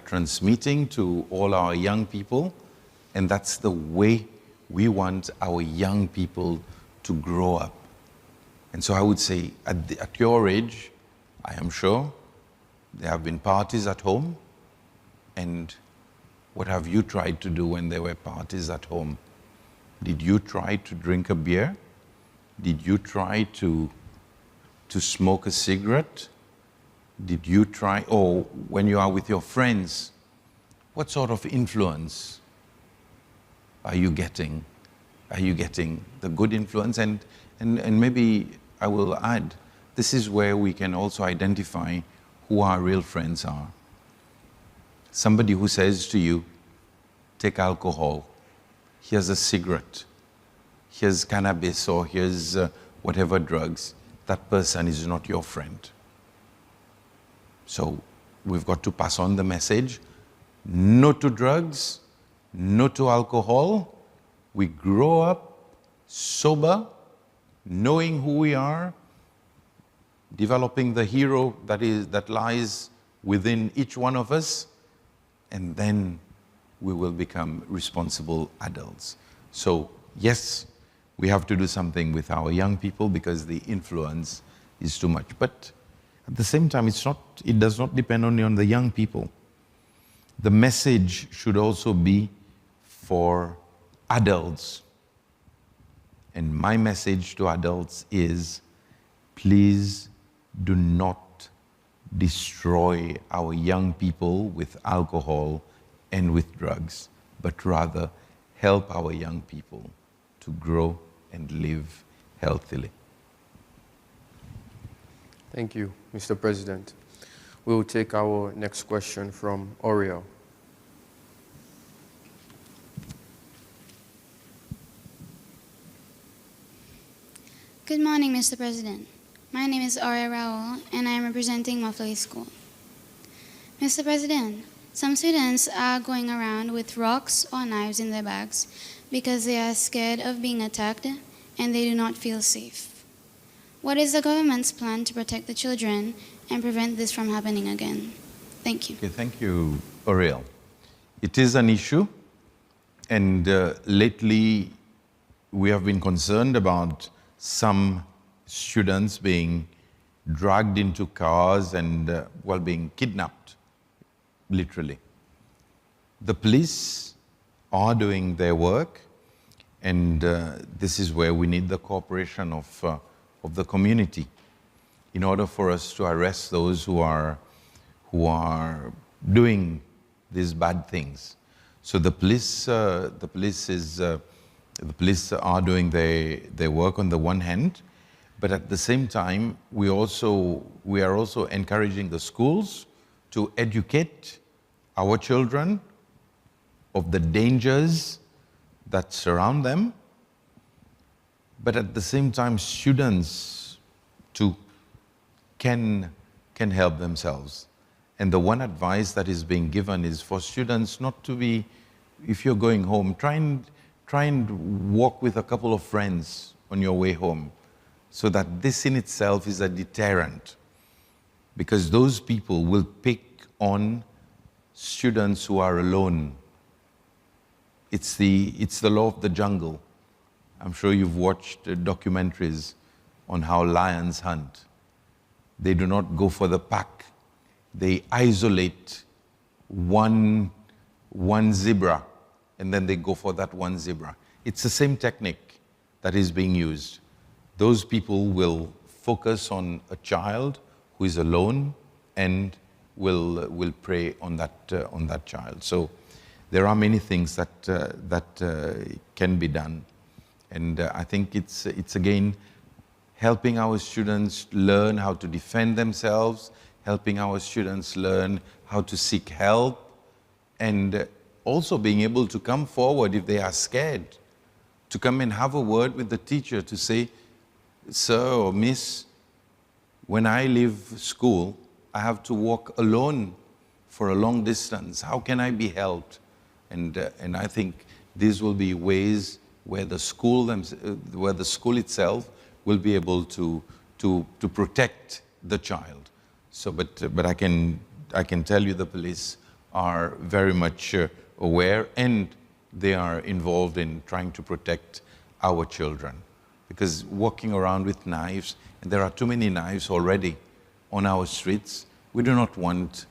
transmitting to all our young people, and that's the way we want our young people to grow up. And so I would say, at your age, I am sure there have been parties at home, and what have you tried to do when there were parties at home? Did you try to drink a beer? Did you try to smoke a cigarette? Did you try, or when you are with your friends, what sort of influence are you getting? Are you getting the good influence? And maybe I will add, this is where we can also identify who our real friends are. Somebody who says to you, take alcohol, here's a cigarette, here's cannabis, or here's whatever drugs, that person is not your friend. So we've got to pass on the message, no to drugs, no to alcohol. We grow up sober, knowing who we are, developing the hero that lies within each one of us, and then we will become responsible adults. So yes, we have to do something with our young people because the influence is too much. But at the same time, it does not depend only on the young people. The message should also be for adults. And my message to adults is, please do not destroy our young people with alcohol and with drugs, but rather help our young people to grow and live healthily. Thank you, Mr. President. We will take our next question from Oriel. Good morning, Mr. President. My name is Aurea Raul, and I am representing Muffley School. Mr. President, some students are going around with rocks or knives in their bags because they are scared of being attacked and they do not feel safe. What is the government's plan to protect the children and prevent this from happening again? Thank you. Okay, thank you, Oriel. It is an issue, and lately we have been concerned about some students being dragged into cars and, being kidnapped, literally. The police are doing their work, and this is where we need the cooperation of the community in order for us to arrest those who are doing these bad things. So the police are doing their work on the one hand, but at the same time, we are also encouraging the schools to educate our children of the dangers that surround them. But at the same time, students too can help themselves. And the one advice that is being given is for students not to be, if you're going home, try and walk with a couple of friends on your way home, so that this in itself is a deterrent, because those people will pick on students who are alone. It's the law of the jungle. I'm sure you've watched documentaries on how lions hunt. They do not go for the pack. They isolate one zebra, and then they go for that one zebra. It's the same technique that is being used. Those people will focus on a child who is alone and will prey on that child. So there are many things that can be done. And I think it's again helping our students learn how to defend themselves, helping our students learn how to seek help, and also being able to come forward if they are scared, to come and have a word with the teacher to say, sir or miss, when I leave school, I have to walk alone for a long distance. How can I be helped? And I think these will be ways where the school itself will be able to protect the child. So, but I can tell you the police are very much aware, and they are involved in trying to protect our children. Because walking around with knives, and there are too many knives already on our streets, we do not want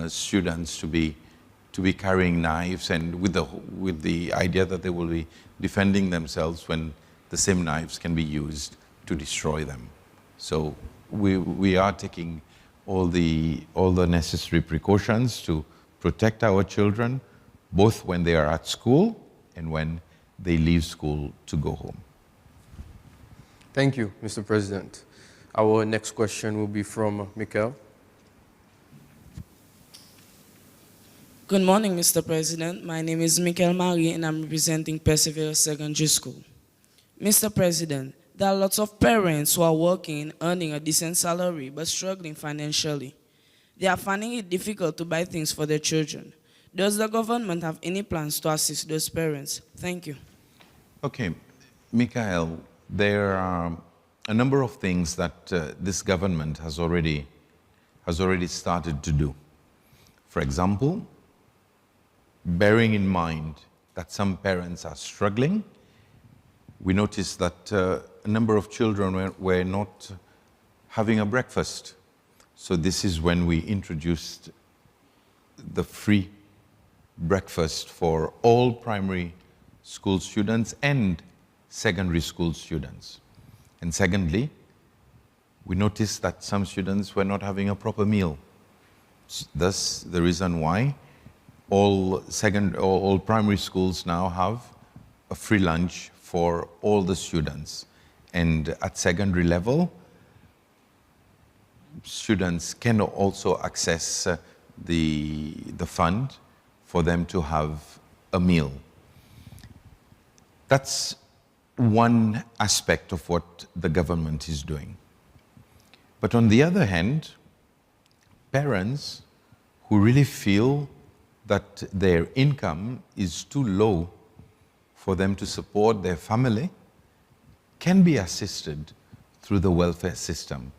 students to be carrying knives and with the idea that they will be defending themselves when the same knives can be used to destroy them. So we are taking all the necessary precautions to protect our children, both when they are at school and when they leave school to go home. Thank you, Mr. President. Our next question will be from Michael. Good morning, Mr. President. My name is Michael Marie, and I'm representing Perseverance Secondary School. Mr. President, there are lots of parents who are working, earning a decent salary, but struggling financially. They are finding it difficult to buy things for their children. Does the government have any plans to assist those parents? Thank you. Okay, Michael, there are a number of things that this government has already started to do. For example, bearing in mind that some parents are struggling, we noticed that a number of children were not having a breakfast. So this is when we introduced the free breakfast for all primary school students and secondary school students. And secondly, we noticed that some students were not having a proper meal. Thus, the reason why all primary schools now have a free lunch for all the students. And at secondary level, students can also access the fund for them to have a meal. That's one aspect of what the government is doing. But on the other hand, parents who really feel that their income is too low for them to support their family can be assisted through the welfare system.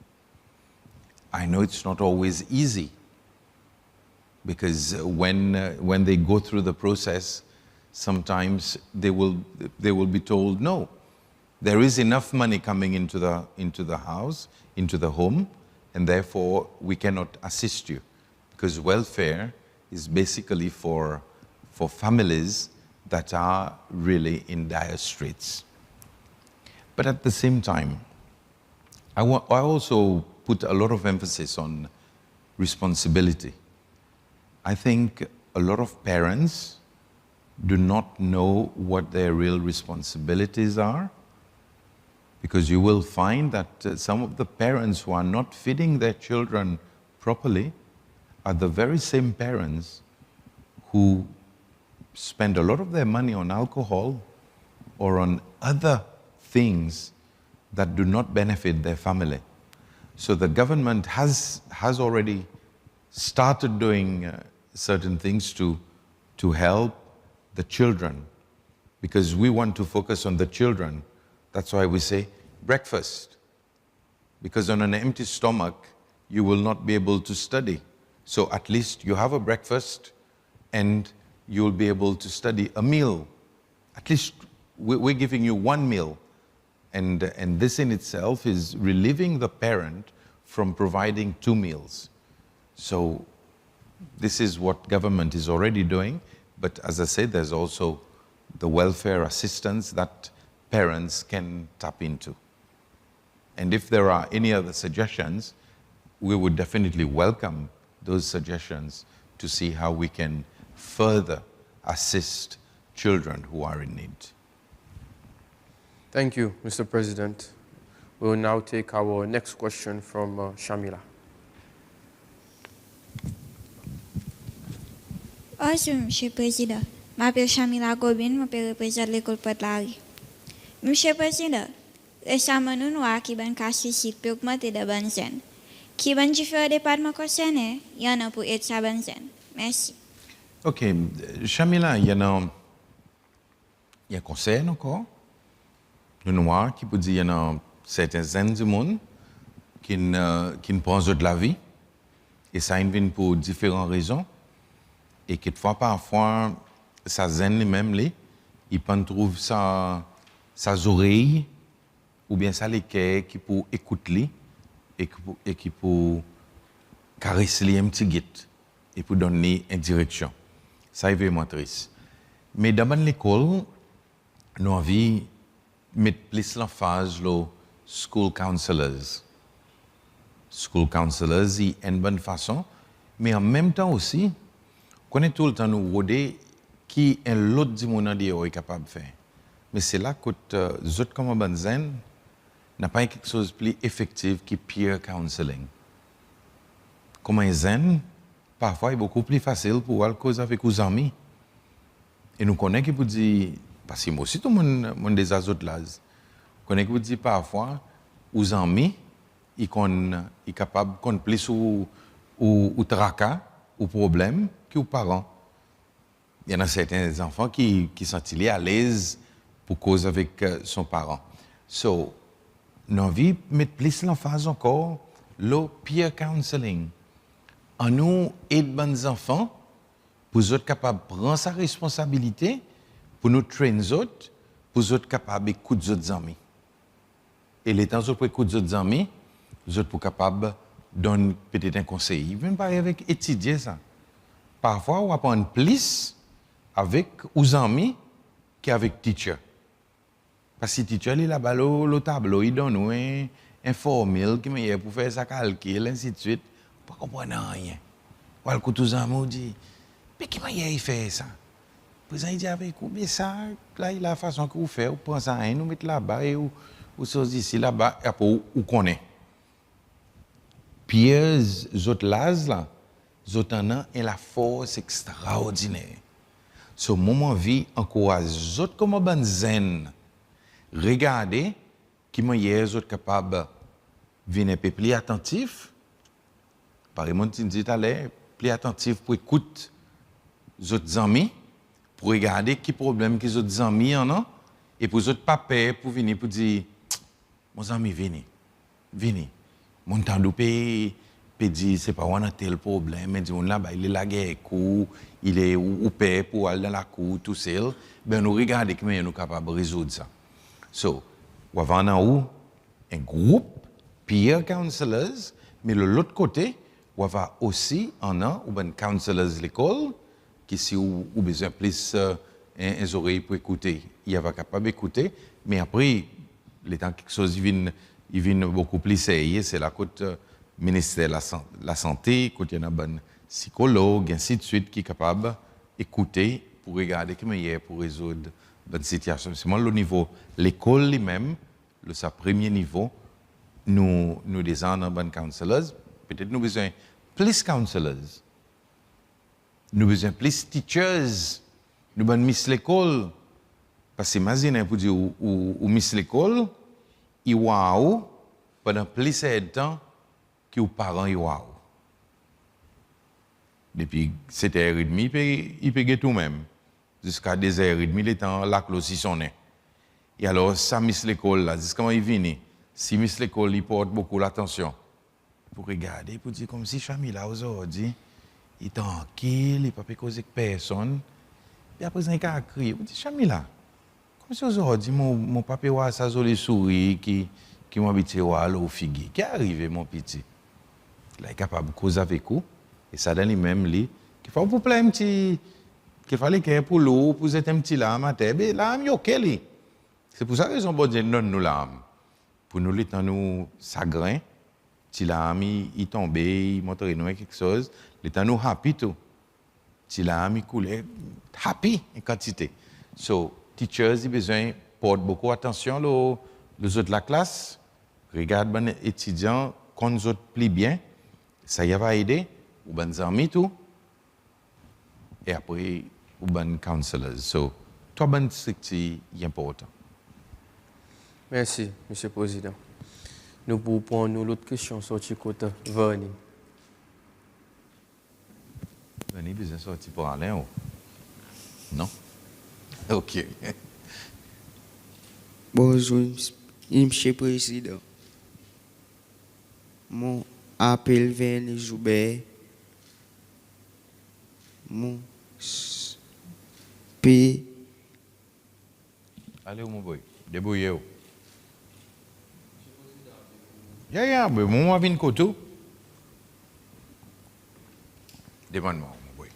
I know it's not always easy, because when they go through the process, sometimes they will be told, no, there is enough money coming into the house, into the home, and therefore we cannot assist you, because welfare is basically for families that are really in dire straits. But at the same time, I also put a lot of emphasis on responsibility. I think a lot of parents do not know what their real responsibilities are, because you will find that some of the parents who are not feeding their children properly are the very same parents who spend a lot of their money on alcohol or on other things that do not benefit their family. So the government has already started doing certain things to help the children, because we want to focus on the children. That's why we say breakfast, because on an empty stomach, you will not be able to study. So at least you have a breakfast and you'll be able to study. A meal, at least we're giving you one meal. And this in itself is relieving the parent from providing 2 meals. So this is what government is already doing. But as I said, there's also the welfare assistance that parents can tap into. And if there are any other suggestions, we would definitely welcome those suggestions to see how we can further assist children who are in need. Thank you, Mr. President. We will now take our next question from Shamila. Bonjour, Monsieur le Président. Je m'appelle Shamila Gobin, je représente l'école Porte-Larry. Monsieur le Président, récemment, nous avons qui ban cas suicide pour augmenter de bonnes jeunes. Qui ban différents départements concernés, il y en a pour aider sa bonne jeune. Merci. OK. Shamila, il y a un conseil encore. Nous avons qui peut dire qu'il y a certains jeunes du monde qui ne prennent de la vie. Et ça vient pour différentes raisons. Et parfois, ça zen même ils peuvent trouver sa oreille ou bien ça les cœurs qui pour écouter et qui pour caresser un petit guide et pour donner une direction. Ça est vraiment triste. Mais dans l'école, nous avons envie de mettre plus l'emphase sur school counselors. School counselors, c'est une bonne façon, mais en même temps aussi, on est tout le temps nous rodé qui est l'autre du monde est capable de faire. Mais c'est là que les autres comme Banzen n'a pas quelque chose de plus effectif que peer counseling. Comme un zen, parfois est beaucoup plus facile pour aller causer avec les amis. Et nous connaissons qui vous dit, parce que moi aussi tout le monde des autres là, nous connaissons qui vous dit parfois, aux amis, ils sont capables de connaître plus ou tracas ou problèmes que aux parents. Il y en a certains enfants qui sont à l'aise pour causer avec son parent. So, nous avons envie de mettre plus l'emphase encore le peer counseling. En nous aidant les enfants pour être capables de prendre sa responsabilité, pour nous traîner les autres, pour être capables d'écouter les autres amis. Et les temps où vous écoutez les autres amis, vous êtes capables de donner peut-être un conseil. Même pas avec étudier ça. Parfois, on apprend plus avec les amis qu'avec le teacher. Parce que le teacher, il est là-bas, le tableau, il donne un formule qui est pour faire sa calcul, ainsi de suite. On ne comprend rien. Ou alors, tous les amis disent, mais comment il fait ça? Puis il dit, avec vous, mais ça, là, il a la façon que vous faites, vous prenez ça, nous mettez là-bas, et vous sortez ici, là-bas, et après, vous connaissez. Puis, les autres là, les autres en ont la force extraordinaire. Ce moment vie encourage les autres comme un zen. Regardez comment les autres capables de venir un peu plus attentifs. Par exemple, tu dis plus attentif pour écouter les autres amis, pour regarder quels problèmes que les autres amis en ont, et pour les autres papas pour venir pour dire, mon ami, venez. Mon temps de paix, peut dire, c'est pas on a tel problème, mais on là, il est la guerre, il est ou paix pour aller dans la cour, tout seul. Ben, nous regardons comment nous sommes capables de résoudre ça. So, on va avoir un groupe, peer counselors, mais de l'autre côté, on va aussi en un counselors de l'école, qui si ou besoin plus un oreille pour écouter, il va capable d'écouter, mais après, les temps quelque chose il vient beaucoup plus sérieux, c'est la côte ministère de la santé, quand il y a un bon psychologue, ainsi de suite, qui est capable d'écouter pour regarder comment il est pour résoudre une situation. C'est moi le niveau, l'école lui-même, le sa premier niveau, nous disons un bon counselors, peut-être nous besoin plus counselors, nous besoin plus teachers, nous besoin miss l'école, parce que imaginez pour dire ou miss l'école, il wow pendant plus de temps que les parents y wow. Depuis 7h30, il peut tout même. Jusqu'à 2h30, les temps la close sonne. Et alors, ça miss l'école là, c'est comment il vient. Si miss l'école, il porte beaucoup l'attention. Pour regarder, pour dire comme si Chami là aujourd'hui, il est tranquille, il ne peut pas causer avec personne. Et après, il a crié, il dit Chami là. Comme si aujourd'hui, mon papa a sa jolie souris qui m'a habitué à l'eau figue. Qu'est arrivé, mon petit? Là, il est capable de causer avec vous. Et ça donne lui-même, qu'il faut vous plaire un petit. Qu'il fallait qu'il y ait pour l'eau, pour être un petit lame à terre. Mais l'âme, il y a OK. C'est pour ça qu'ils ont besoin de donner l'âme. Pour nous, les temps, nous, chagrin, petit lame, il tombe, il montre nous quelque chose. Les temps, nous happy tout. Si la mi coule, happy en quantité. So, teachers, ils besoin portent beaucoup attention les autres de la classe. Regarde ben étudiants, quand les autres plient bien, ça y va aider, ou ben amis tout. Et après, ou ben counselors. So, toi ben c'est important. Merci, Monsieur le Président. Nous pouvons prendre l'autre question sur le côté Vernie. Vernie, besoin sortir pour aller ou? Non? OK. Bonjour, Monsieur le Président. Mon appel Vernie Joubert. Mon P. Allez, mon boy, débrouillez-vous. Mais moi, je viens de tout. Demande-moi, mon boy.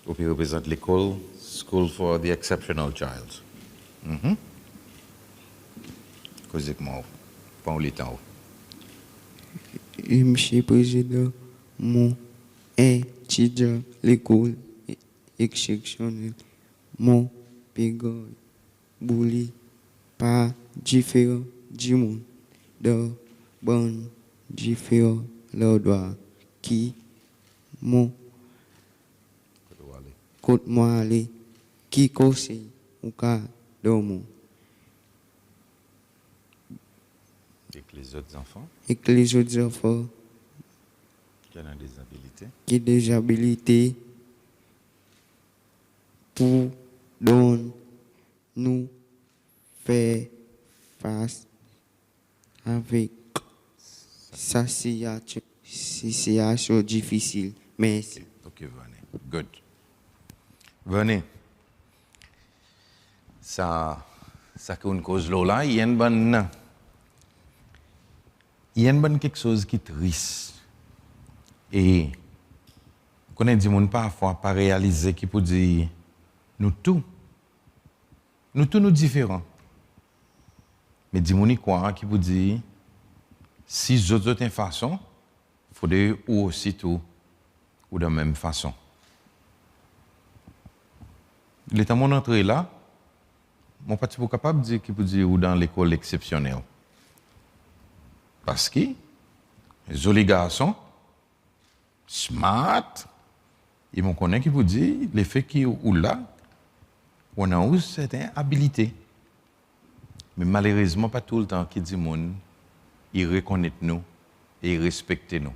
Vous représentez l'école School for the Exceptional Child. Causez-moi, pas le temps. Monsieur le Président, mon étudiant l'école exceptionnelle, mon pégor, bouli, pas différent du monde, de bon différent leur droit, qui, mon, côte moi aller, qui conseille ou cas dormir. Et que les autres enfants? Et que les autres enfants qui ont des habilités? Qui ont des habilités pour nous faire face avec sa situation difficile. Merci. Ok, venez. Good. Venez. Ça une cause là, il y a une bonne quelque chose qui est triste. Et qu'on a dit mon parfois pas réaliser qui peut dire nous tous nous différents. Mais dis-moi quoi qui peut dire si d'autres une façon, il faudrait ou aussi tout ou de la même façon. L'état mon entrée là, mon pas capable de dire qui peut dire ou dans l'école exceptionnelle. Parce que les jolis garçons, smart, ils m'ont connaît qui vous dit les faits qui ou là, on a eu certaines habilités. Mais malheureusement, pas tout le temps qui dit monde, ils reconnaissent nous et ils respectent nous.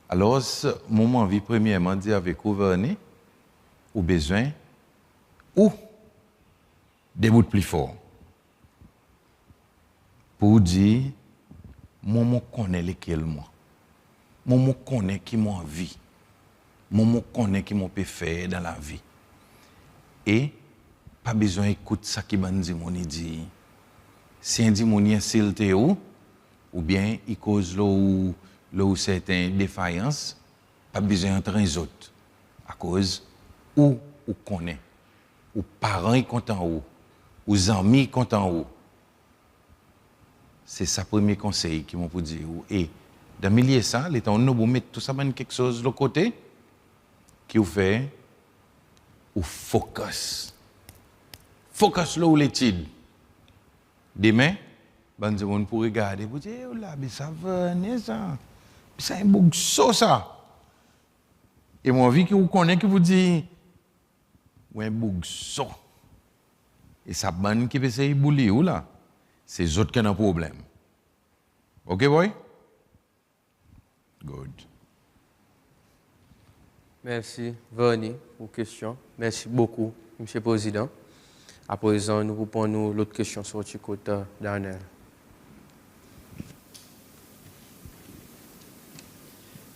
Alors, mon envie premièrement dire avec vous, Vernie, ou besoin, ou des bouts plus forts. Pour dire, moi, je connais lesquels moi. Moi, je connais qui m'a vie. Moi, je connais qui m'a peut faire dans la vie. Et, pas besoin d'écouter ça qui m'a dit. Si un dit mon s'il te ou bien il cause là où certaines défaillances, pas besoin d'entrer les autres. À cause ou connaît, ou parents content ou amis content. C'est ça premier conseil qui m'ont pour dire. Et dans le milieu ça, les temps nous mettre tout ça dans quelque chose de l'autre côté qui vous fait ou focus. Focus là où l'étude. Demain, ben on pour regarder, vous dire oh là, mais ça venait ça. C'est un bouc ça. Et moi vie que vous connaissez que vous dit ouais un bouc ça. Et ça ban qui peut essayer bouler ou là. C'est eux qui ont un problème. OK, boy? Good. Merci, Vernie, pour la question. Merci beaucoup, M. le Président. À présent, nous répondons l'autre question sur le côté Daniel.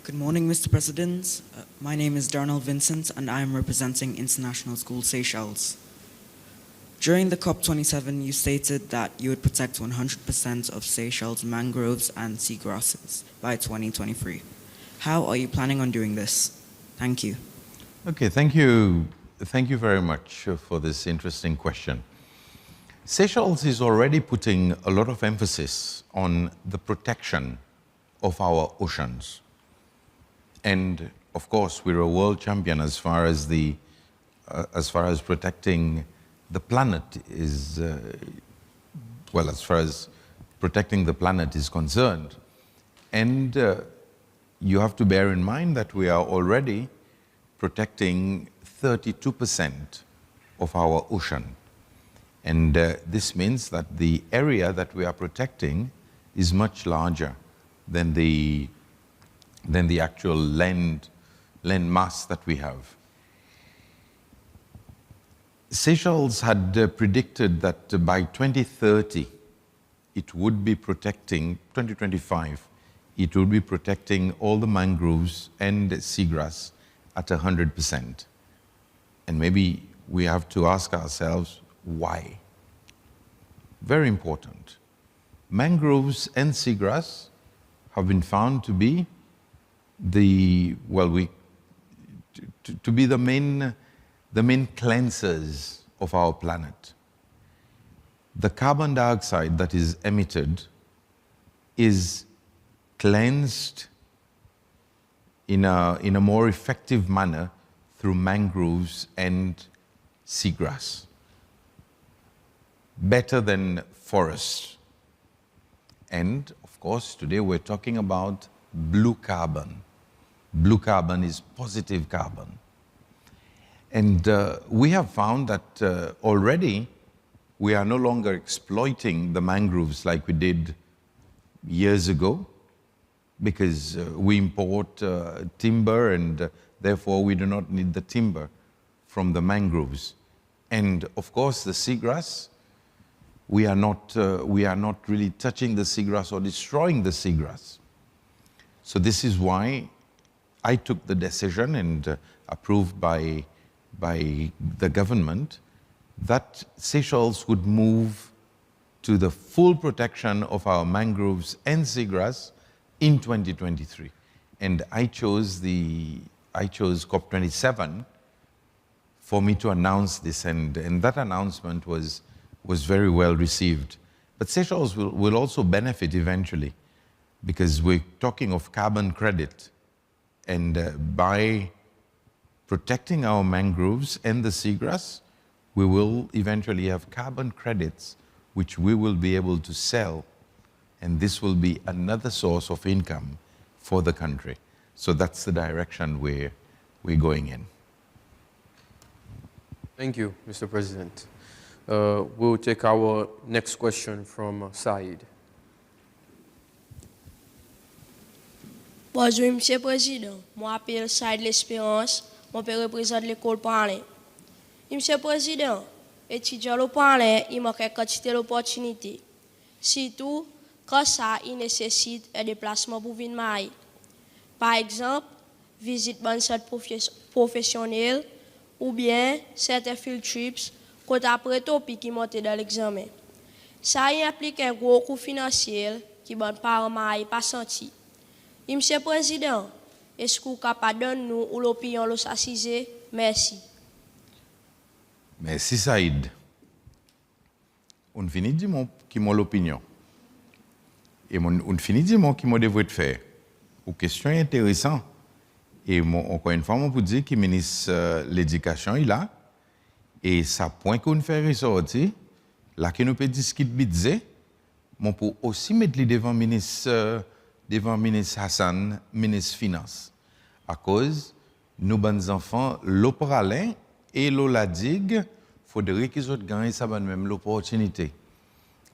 Good morning, Mr. President. My name is Darnell Vincent, and I am representing International School Seychelles. During the COP27, you stated that you would protect 100% of Seychelles mangroves and seagrasses by 2023. How are you planning on doing this? Thank you. Okay, thank you. Thank you very much for this interesting question. Seychelles is already putting a lot of emphasis on the protection of our oceans. And of course, we're a world champion as far as protecting the planet is, as far as protecting the planet is concerned. And you have to bear in mind that we are already protecting 32% of our ocean. And this means that the area that we are protecting is much larger than the actual land mass that we have. Seychelles had predicted that by 2030, it would be protecting, 2025, it would be protecting all the mangroves and seagrass at 100%. And maybe we have to ask ourselves, why? Very important. Mangroves and seagrass have been found to be the main cleansers of our planet. The carbon dioxide that is emitted is cleansed in a more effective manner through mangroves and seagrass, better than forests. And of course, today we're talking about blue carbon. Blue carbon is positive carbon. And we have found that already we are no longer exploiting the mangroves like we did years ago, because we import timber and therefore we do not need the timber from the mangroves. And of course the seagrass, we are not really touching the seagrass or destroying the seagrass. So this is why I took the decision, and approved by the government, that Seychelles would move to the full protection of our mangroves and seagrass in 2023. And I chose COP27 for me to announce this, and that announcement was very well received. But Seychelles will also benefit eventually, because we're talking of carbon credit. And by protecting our mangroves and the seagrass, we will eventually have carbon credits which we will be able to sell, and this will be another source of income for the country. So that's the direction we're going in. Thank you, Mr. President. We'll take our next question from Saïd. Bonjour, Monsieur le Président. Moi, m'appelle Saïd l'Espérance. Mon père représente l'école Parlin. Monsieur le Président, étudiant le Parlin, il manque quantité d'opportunités. Surtout, quand ça, il nécessite un déplacement pour venir marier. Par exemple, visite bonne centre professionnel ou bien certains field trips quand après topic qui monte dans l'examen. Ça implique un gros coût financier qui bon parents mariés pas senti. Monsieur le Président, est-ce que vous êtes capable de nous ou l'opinion de s'assiser? Merci. Merci Saïd. On finit de dire qui m'a l'opinion. Et on finit de dire qui m'a devrait faire. Une question intéressante. Et encore une fois, on peut dire que le ministre de l'Éducation est là. Et ça point qu'on fait ressortir, là que nous peut discuter budget, on peut aussi mettre devant le ministre Hassan, ministre Finance. À cause, nos bons enfants, l'Opralin et l'Oladig, il faudrait qu'ils aient gagné ça même l'opportunité.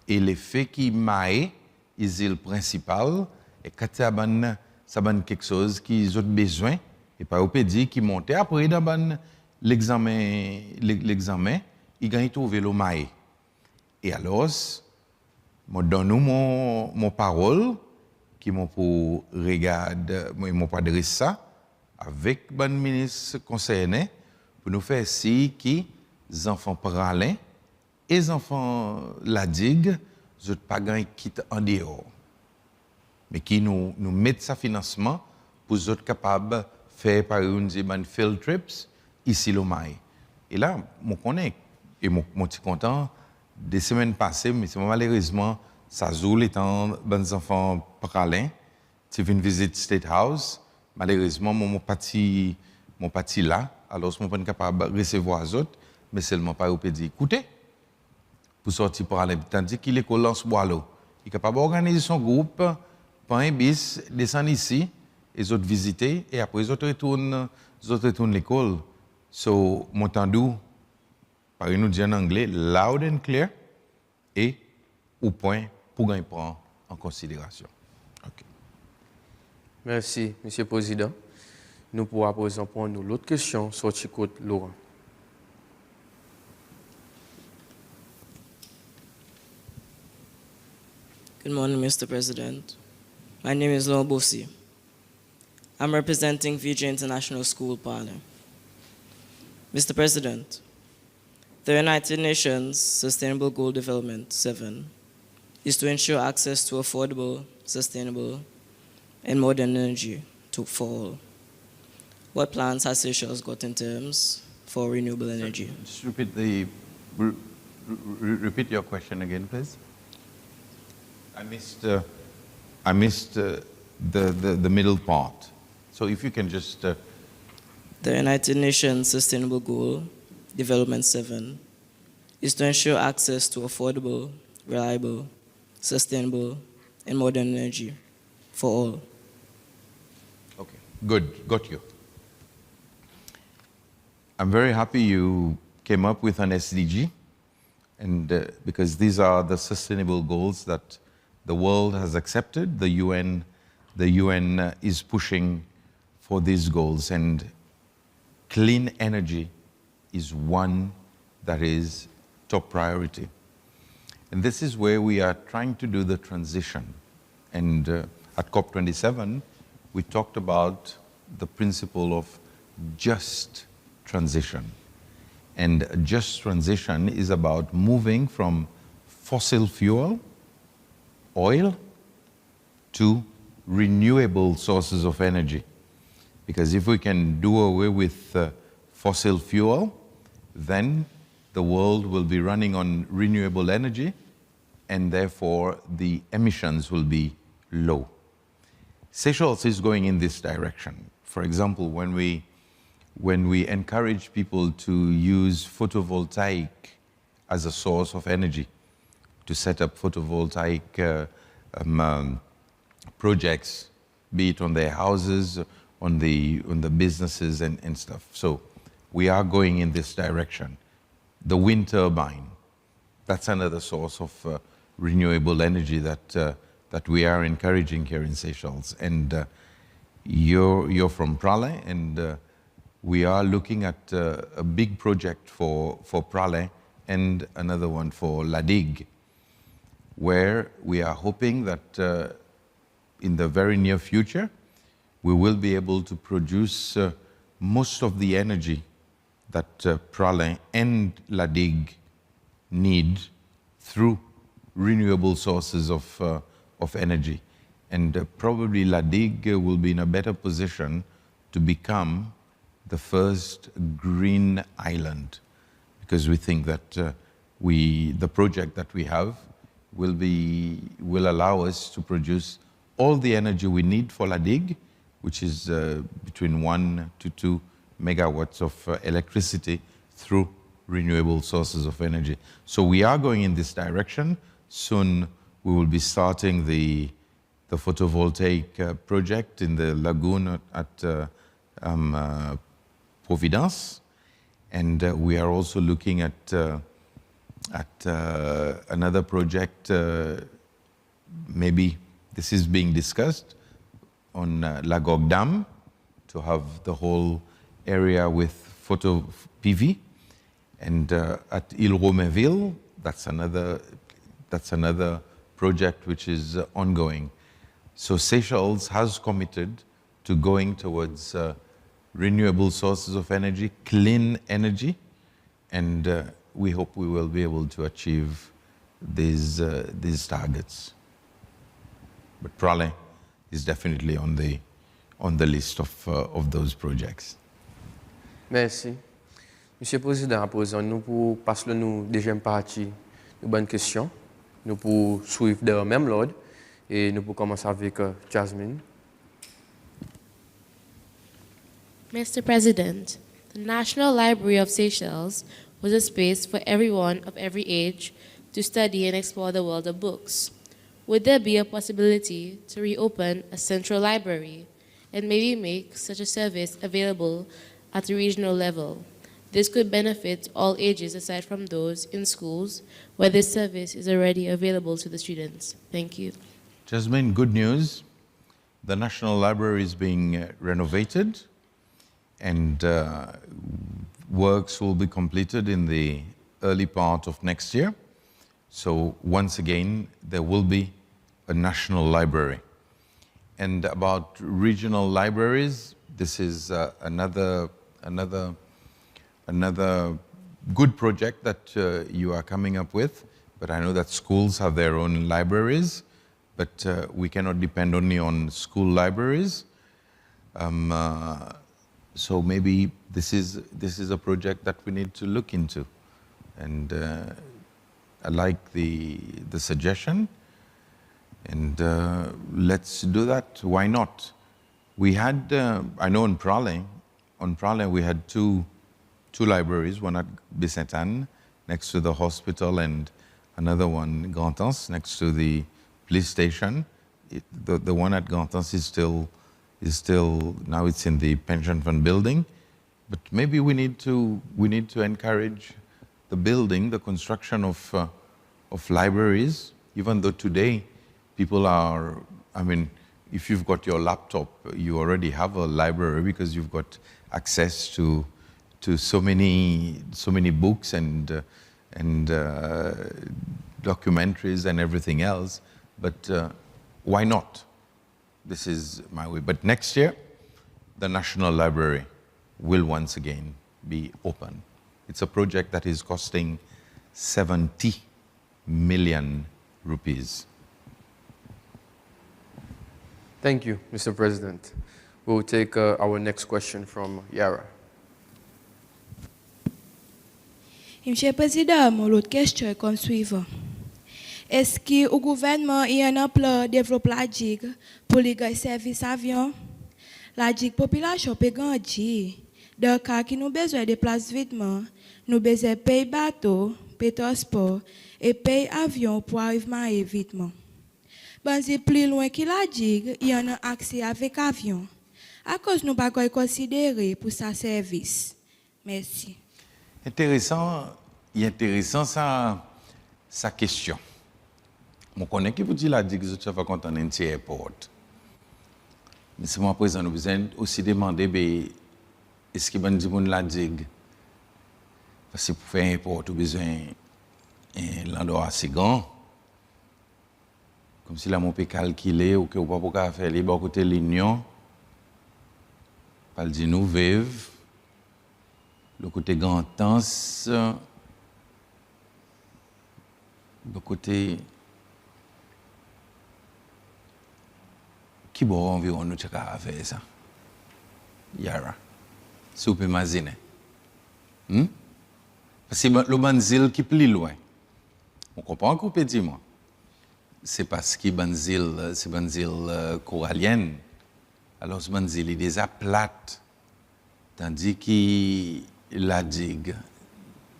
Et l'effet qui m'a est le principal, et quand ça a quelque chose qu'ils ont besoin, et pas au pédi qui monte après dans l'examen, ils gagnent trouver le maï. Et alors, je donne mon parole, qui m'ont pour regarder, m'ont pas adressé ça, avec le ministre concerné, pour nous faire si qui les enfants parlent et les enfants la digue, ne pas gagner quitte en dehors. Mais qui nous mettent ça financement pour être capables de faire par une field trips ici le Maï. Et là, je connais, et je suis content, des semaines passées, mais malheureusement, ça joue les temps, les enfants parlent, tu viens visiter State House, Malheureusement, mon parti là, alors je ne suis pas capable de recevoir les autres, mais seulement par peut dire, écoutez, pour sortir par là, tandis qu'il est lance Boileau. Il est capable d'organiser son groupe, prendre un bis, descendre ici, et les autres visiter, et après les autres retournent à l'école. So, m'entendou, par nous dire en anglais, loud and clear, et au point pour gagner prendre en considération. Okay. Merci, Monsieur le Président. Nous pourrons à présent prendre l'autre question sur Chicote Laurent. Good morning, Mr. President. My name is Laurent Bossi. I'm representing VJ International School, Parler. Mr. President, the United Nations Sustainable Goal Development 7 is to ensure access to affordable, sustainable, and modern energy for all. What plans has Seychelles got in terms for renewable energy? Just repeat your question again, please. I missed the middle part. So if you can just... The United Nations Sustainable Goal Development 7 is to ensure access to affordable, reliable, sustainable, and modern energy for all. Okay, good, got you. I'm very happy you came up with an SDG, and because these are the sustainable goals that the world has accepted. The UN is pushing for these goals, and clean energy is one that is top priority. And this is where we are trying to do the transition. And at COP27, we talked about the principle of just transition. And a just transition is about moving from fossil fuel, oil, to renewable sources of energy. Because if we can do away with fossil fuel, then the world will be running on renewable energy, and therefore the emissions will be low. Seychelles is going in this direction. For example, when we encourage people to use photovoltaic as a source of energy, to set up photovoltaic projects, be it on their houses, on the businesses and stuff. So we are going in this direction. The wind turbine, that's another source of renewable energy that we are encouraging here in Seychelles. And you're from Pralay, and we are looking at a big project for Pralay and another one for La Digue, where we are hoping that in the very near future, we will be able to produce most of the energy that Pralay and La Digue need through renewable sources of energy. And probably La Digue will be in a better position to become the first green island, because we think that the project that we have will allow us to produce all the energy we need for La Digue, which is between 1 to 2 megawatts of electricity through renewable sources of energy. So we are going in this direction. Soon we will be starting the photovoltaic project in the lagoon at Providence, and we are also looking at another project. Maybe this is being discussed on Lagog Dam, to have the whole area with photo PV, and at Ile Romainville, that's another project which is ongoing. So Seychelles has committed to going towards renewable sources of energy, clean energy, and we hope we will be able to achieve these targets. But Pralay is definitely on the list of those projects. Merci. Monsieur le Président, à présent, nous pour passer la deuxième partie de bonnes questions. Nous pour suivre dans le même ordre et nous pour commencer avec Jasmine. Mr. President, the National Library of Seychelles was a space for everyone of every age to study and explore the world of books. Would there be a possibility to reopen a central library and maybe make such a service available at the regional level? This could benefit all ages aside from those in schools where this service is already available to the students. Thank you. Jasmine, good news. The National Library is being renovated, and works will be completed in the early part of next year. So once again, there will be a national library. And about regional libraries, this is another good project that you are coming up with. But I know that schools have their own libraries, but we cannot depend only on school libraries. So maybe this is a project that we need to look into. And I like the suggestion, and let's do that. Why not? We had, I know on Prale we had two libraries, one at Bicentan next to the hospital and another one in Grand'Anse next to the police station. The one at Grand'Anse is still now it's in the pension fund building, but maybe we need to encourage the construction of libraries, even though today people are, I mean, if you've got your laptop, you already have a library because you've got access to so many books and documentaries and everything else. But why not? This is my way. But next year, the National Library will once again be open. It's a project that is costing 70 million rupees. Thank you, Mr. President. We'll take our next question from Yara. Monsieur le Président, mon autre question est comme suivant. Est-ce que le gouvernement y a un plan de développer la digue pour les services avions? La digue population peut grandir. Dans le cas qui nous besoin de places vitement, nous besoin payer bateau, payer transport et payer avion pour arriver vitement. Bon, c'est plus loin que la digue, il y a un accès avec avion. À cause nous pas considérer pour sa service. Merci. Intéressant sa question. Je connais qui vous dit la digue, je vais compter un petit airport. Mais c'est moi présent, nous besoin aussi demander, est-ce qu'il y a une la digue? Parce que pour faire un airport, nous besoin un endroit assez grand. Comme si là, on peut calculer ou que vous ne pouvez pas faire les côté l'Union. Pas le dire nous vivre. Le côté Grand'Anse. Le côté. Qui bon environ nous avons fait ça? Yara. Si vous pouvez imaginer. Parce que le banzil qui est plus loin. On comprend qu'on peut dire moi. C'est parce que banzil, c'est banzil corallienne. Alors ce banzil est déjà plate. Tandis que la digue,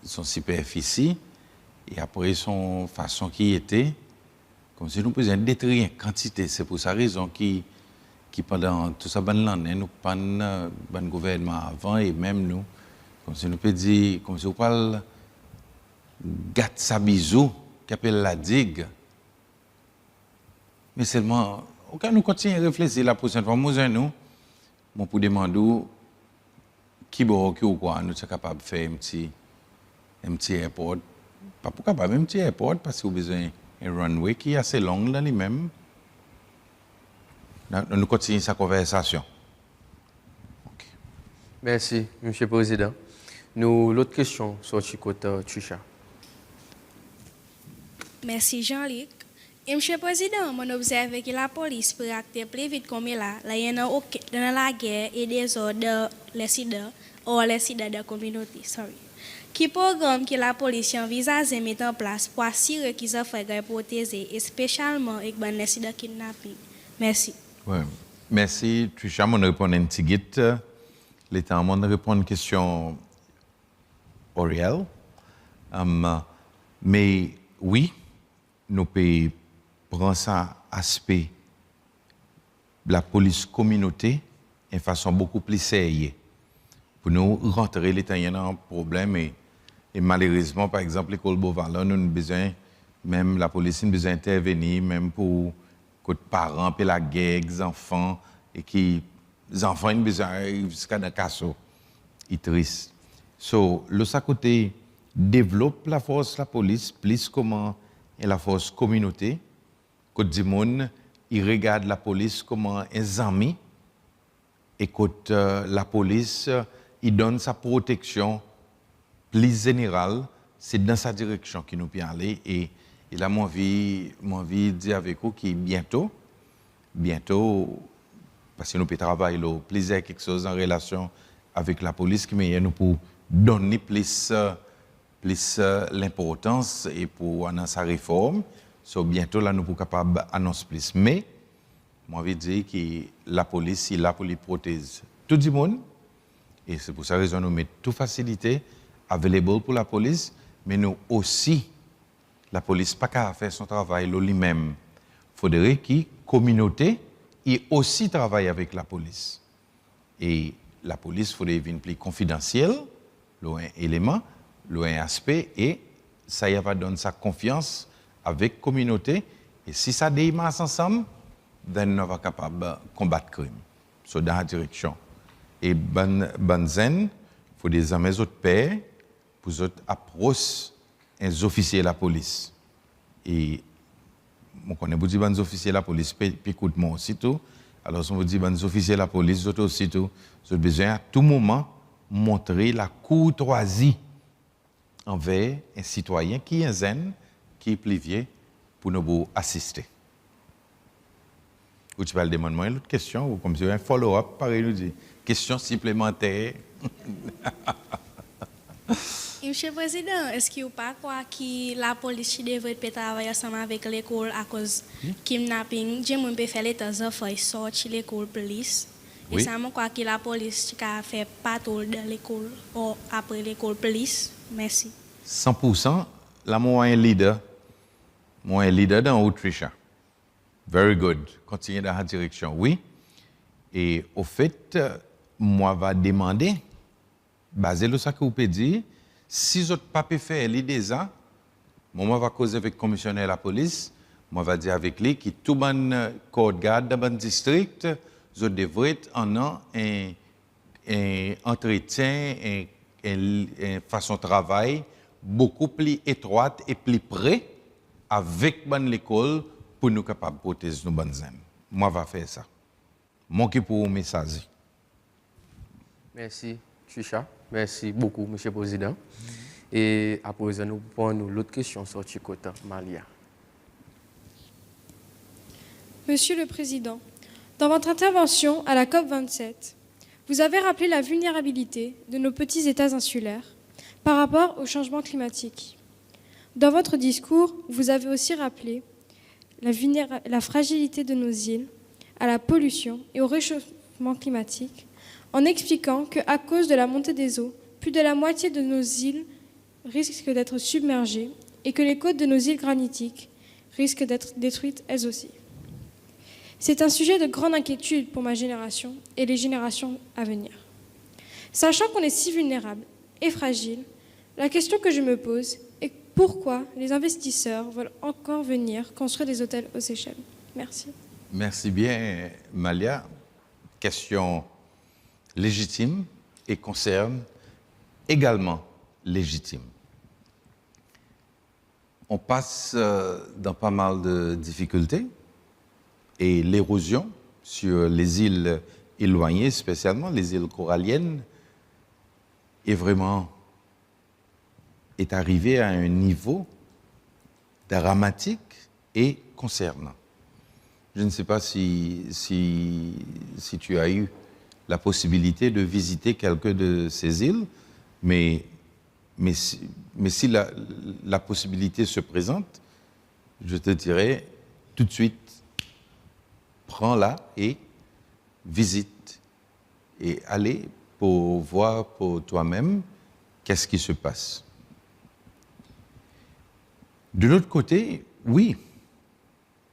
son superficie, et après son façon qui était, comme si nous pouvions détruire une quantité. C'est pour sa raison qui pendant tout ça, l'année, nous prenions le gouvernement avant et même nous, comme si nous pouvons dire, comme si on parle gâte sa bisou, qui appelle la digue. Mais seulement, quand nous continuons à réfléchir la prochaine fois, nous, pour demander qui ou quoi, nous sommes capables de faire un petit airport. Pas pour capable un petit airport, parce que vous avez besoin d'un runway qui est assez long dans lui-même. Nous continuons sa conversation. Okay. Merci, Monsieur le Président. L'autre question sur Chicote Trisha. Merci Jean-Luc. Et Monsieur le Président, on observe que la police peut acter plus vite comme là, il y a dans la guerre et des ordres les sida ou les sida de la communauté. Sorry. Qui programme que la police envisage de mettre en place pour assurer qu'ils soient protégés et spécialement avec les sida kidnapping. Merci. Ouais. Merci Trisha, on répond un petit guide. l'État en train de répondre à une question orielle. Mais oui, nous pouvons prendre ça aspect de la police communauté de façon beaucoup plus sérieuse. Pour nous rentrer l'État dans un problème et malheureusement, par exemple, l'école Beauvalon, nous avons besoin, même la police a besoin d'intervenir, même pour que les parents et la guerre, les enfants, et qui les enfants ont besoin jusqu'à dans le casseau. C'est triste. So, le côté développe la force la police, plus comment et la force communauté, que du monde, il regarde la police comme un ami, et que la police, il donne sa protection plus générale, c'est dans sa direction qu'il nous peut aller. Et là, mon vie dit avec vous que bientôt, parce que nous pouvons travailler le plaisir quelque chose en relation avec la police, mais nous pour donner plus l'importance et pour annoncer sa réforme. So, bientôt, là, nous sommes capables d'annoncer plus. Mais, moi, je dire que la police est là pour les protéger tout le monde. Et c'est pour ça que nous mettons toute facilité available pour la police, mais nous aussi, la police n'a pas qu'à faire son travail lui-même. Il faudrait que la communauté et aussi travaille avec la police. Et la police, il faudrait venir plus confidentielle, l'un élément, l'un aspect, et ça y va donner sa confiance avec la communauté. Et si ça démarre ensemble, nous sommes capables de combattre le crime. C'est dans la direction. Et il faut des amis autres pères pour approcher les officiers de la police. Et je connais beaucoup de officiers de la police, puis écoute-moi aussitôt. Alors, si on vous dit les officiers de la police, aussitôt, vous avez besoin à tout moment montrer la courtoisie envers un citoyen qui est zen, qui est plié pour nous assister. Ou tu vas le demander une autre question, ou comme si un follow-up, pareil, nous dit, question supplémentaire. Monsieur le Président, est-ce qu'il n'y a pas quoi que la police devrait travailler ensemble avec l'école à cause du kidnapping? J'aimerais bien faire les enfants sortir de l'école police. Et ça me croit que la police a fait patrouille dans l'école ou après l'école police. Merci. 100%, là, moi, un leader dans Autriche. Very good. Continuez dans la direction, oui. Et au fait, moi, va demander, basé sur ce que vous pouvez dire, si vous n'avez pas pu faire l'idée ça, moi, va causer avec le commissionnaire de la police, moi, va dire avec lui que tout le monde code garde dans le district, vous devez en un entretien, une façon de travail beaucoup plus étroite et plus près avec l'école pour nous capables de protéger nos bonnes âmes. Moi, je vais faire ça. Moi qui pour un message. Merci, Trisha. Merci beaucoup, M. le Président. Et à présent, nous prenons l'autre question sur Chikota Malia. Monsieur le Président, dans votre intervention à la COP27, vous avez rappelé la vulnérabilité de nos petits États insulaires par rapport au changement climatique. Dans votre discours, vous avez aussi rappelé la fragilité de nos îles à la pollution et au réchauffement climatique, en expliquant qu'à cause de la montée des eaux, plus de la moitié de nos îles risquent d'être submergées et que les côtes de nos îles granitiques risquent d'être détruites elles aussi. C'est un sujet de grande inquiétude pour ma génération et les générations à venir. Sachant qu'on est si vulnérable et fragile, la question que je me pose est pourquoi les investisseurs veulent encore venir construire des hôtels aux Seychelles. Merci. Merci bien, Malia. Question légitime et concerne également légitime. On passe dans pas mal de difficultés et l'érosion sur les îles éloignées, spécialement les îles coralliennes, est arrivée à un niveau dramatique et concernant. Je ne sais pas si tu as eu la possibilité de visiter quelques de ces îles, mais si la possibilité se présente, je te dirais tout de suite, prends-la et visite. Et allez pour voir pour toi-même qu'est-ce qui se passe. De l'autre côté, oui,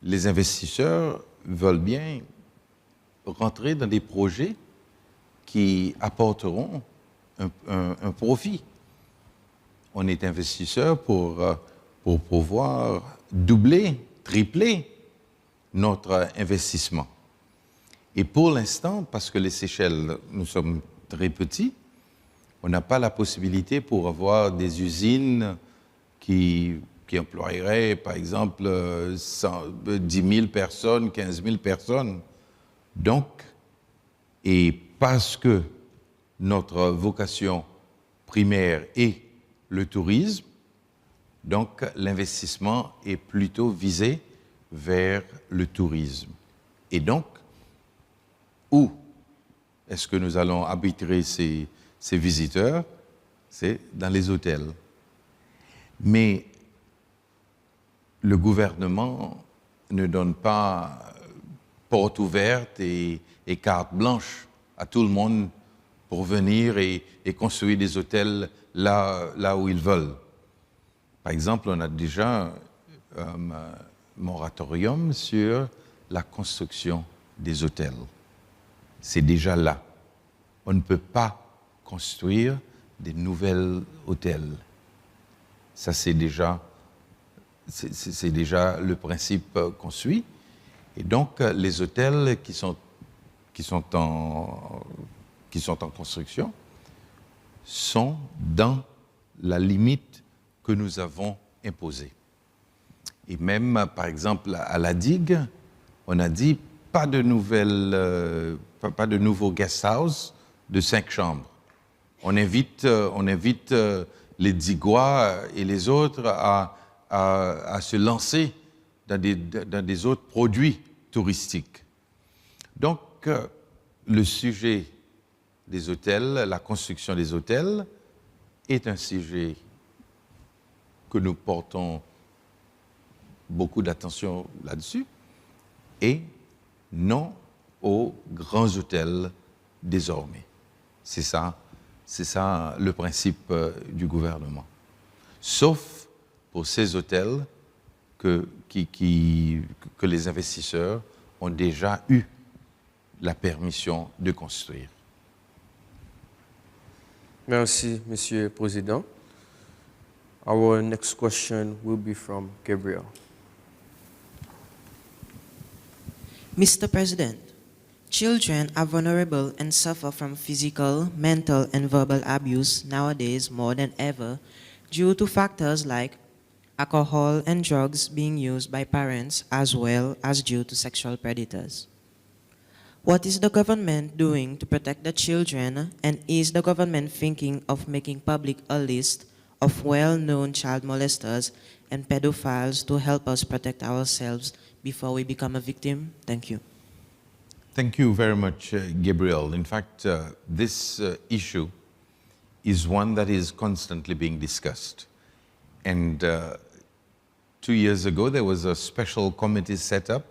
les investisseurs veulent bien rentrer dans des projets qui apporteront un profit. On est investisseur pour pouvoir doubler, tripler notre investissement. Et pour l'instant, parce que les Seychelles, nous sommes très petits, on n'a pas la possibilité pour avoir des usines qui emploieraient, par exemple, 10 000 personnes, 15 000 personnes. Donc, et parce que notre vocation primaire est le tourisme, donc l'investissement est plutôt visé vers le tourisme. Et donc, où est-ce que nous allons arbitrer ces visiteurs? C'est dans les hôtels. Mais le gouvernement ne donne pas porte ouverte et carte blanche à tout le monde pour venir et construire des hôtels là où ils veulent. Par exemple, on a déjà un moratorium sur la construction des hôtels. C'est déjà là. On ne peut pas construire des nouveaux hôtels. Ça, c'est déjà le principe qu'on suit. Et donc, les hôtels qui sont en construction sont dans la limite que nous avons imposée. Et même, par exemple, à la digue, on a dit pas de nouveaux guest house de 5 chambres. On invite les Diguois et les autres à se lancer dans des autres produits touristiques. Donc, le sujet des hôtels, la construction des hôtels, est un sujet que nous portons beaucoup d'attention là-dessus, et non aux grands hôtels désormais. C'est ça le principe du gouvernement. Sauf pour ces hôtels que les investisseurs ont déjà eu la permission de construire. Merci, Monsieur le Président. Our next question will be from Gabriel. Mr. President, children are vulnerable and suffer from physical, mental, and verbal abuse nowadays more than ever due to factors like alcohol and drugs being used by parents as well as due to sexual predators. What is the government doing to protect the children, and is the government thinking of making public a list of well-known child molesters and pedophiles to help us protect ourselves before we become a victim? Thank you. Thank you very much, Gabriel. In fact, this issue is one that is constantly being discussed. And 2 years ago, there was a special committee set up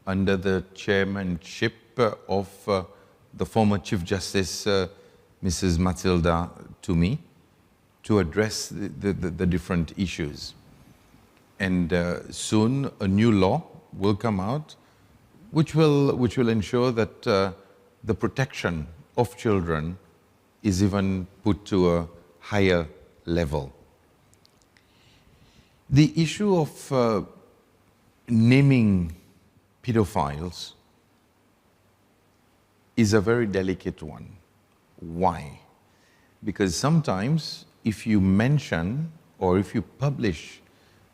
under the chairmanship of the former Chief Justice, Mrs. Matilda Toomey, to address the different issues. And soon a new law will come out which will ensure that the protection of children is even put to a higher level. The issue of naming pedophiles is a very delicate one. Why? Because sometimes if you mention or if you publish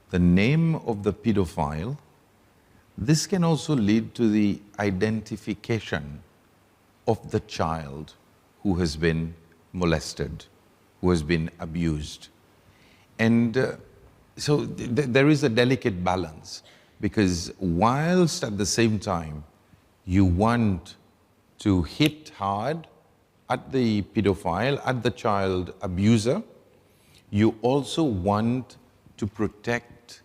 the name of the pedophile, this can also lead to the identification of the child who has been molested, who has been abused. And so there is a delicate balance, because whilst at the same time you want to hit hard at the pedophile, at the child abuser, you also want to protect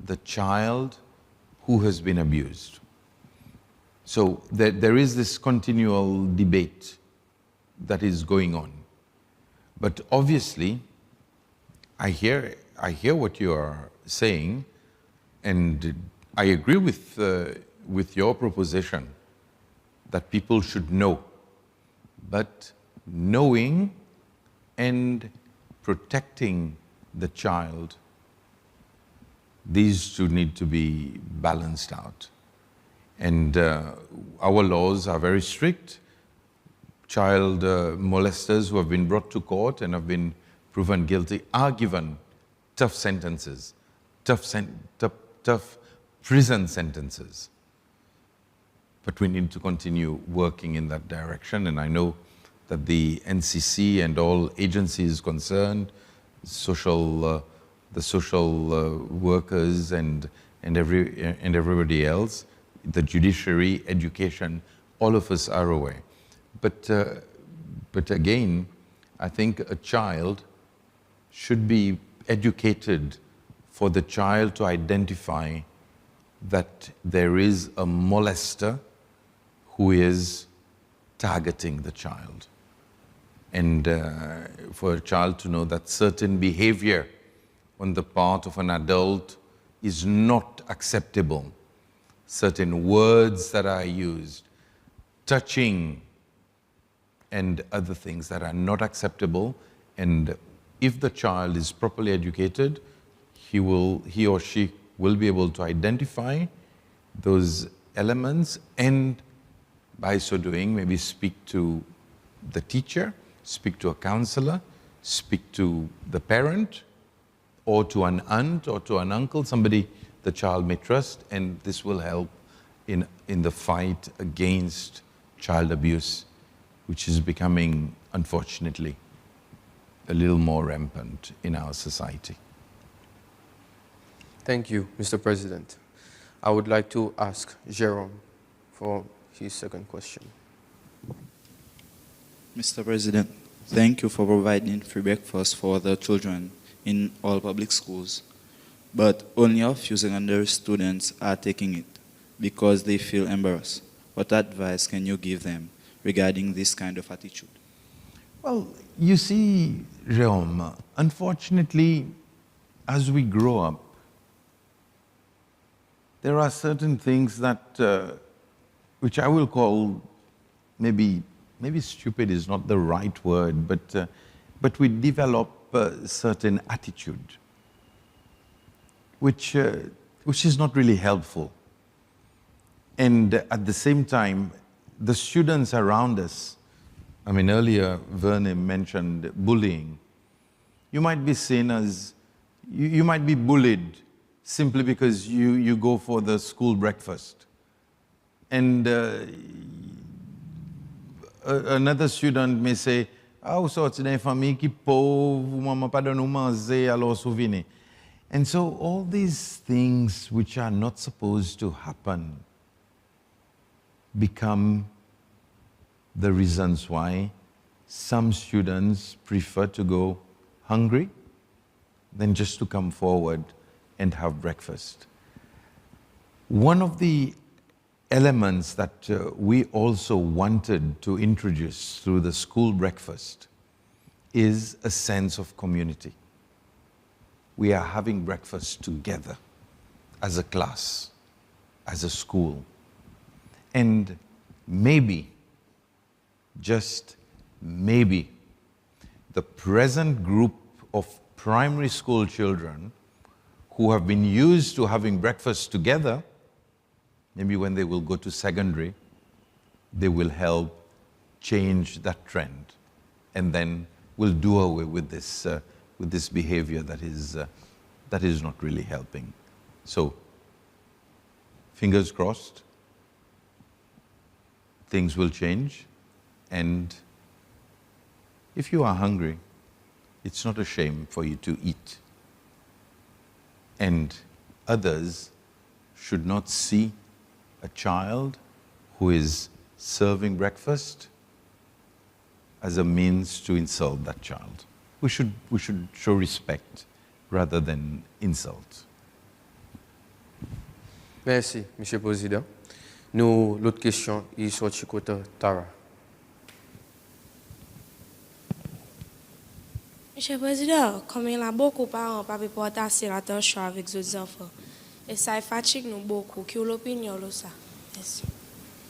the child who has been abused. So there is this continual debate that is going on. But obviously, I hear what you are saying, and I agree with your proposition that people should know. But knowing and protecting the child, these two need to be balanced out. And our laws are very strict. Child molesters who have been brought to court and have been proven guilty are given tough sentences, tough prison sentences. But we need to continue working in that direction, and I know that the NCC and all agencies concerned, the social workers and everybody else, the judiciary, education, all of us are aware. But again, I think a child should be educated for the child to identify that there is a molester who is targeting the child. And for a child to know that certain behavior on the part of an adult is not acceptable. Certain words that are used, touching, and other things that are not acceptable. And if the child is properly educated, he or she will be able to identify those elements, and by so doing, maybe speak to the teacher, speak to a counselor, speak to the parent, or to an aunt or to an uncle, somebody the child may trust, and this will help in the fight against child abuse, which is becoming, unfortunately, a little more rampant in our society. Thank you, Mr. President. I would like to ask Jerome for his second question. Mr. President, thank you for providing free breakfast for the children in all public schools, but only a few secondary students are taking it because they feel embarrassed. What advice can you give them regarding this kind of attitude? Well, you see, Jerome, unfortunately, as we grow up, there are certain things that, which I will call, maybe stupid is not the right word, but we develop a certain attitude, which is not really helpful. And at the same time, the students around us, I mean, earlier Verne mentioned bullying. You might be seen as, you might be bullied simply because you go for the school breakfast. And another student may say, ah, vous sortez d'une famille qui pauvre, maman pas donne manger, alors souvenez. And so all these things which are not supposed to happen become the reasons why some students prefer to go hungry than just to come forward and have breakfast. One of the elements that we also wanted to introduce through the school breakfast is a sense of community. We are having breakfast together as a class, as a school. And maybe, just maybe, the present group of primary school children who have been used to having breakfast together, maybe when they will go to secondary, they will help change that trend, and then we'll do away with this behavior that is not really helping. So, fingers crossed, things will change, and if you are hungry, it's not a shame for you to eat. And others should not see a child who is serving breakfast as a means to insult that child. We should show respect rather than insult. Merci, Monsieur le Président. Nous, l'autre question, il sorti côté Tara. Monsieur le Président, comme il y a beaucoup de parents qui peuvent passer l'attention avec les enfants, et ça fatigue nous beaucoup. Quelle est l'opinion de ça? Merci.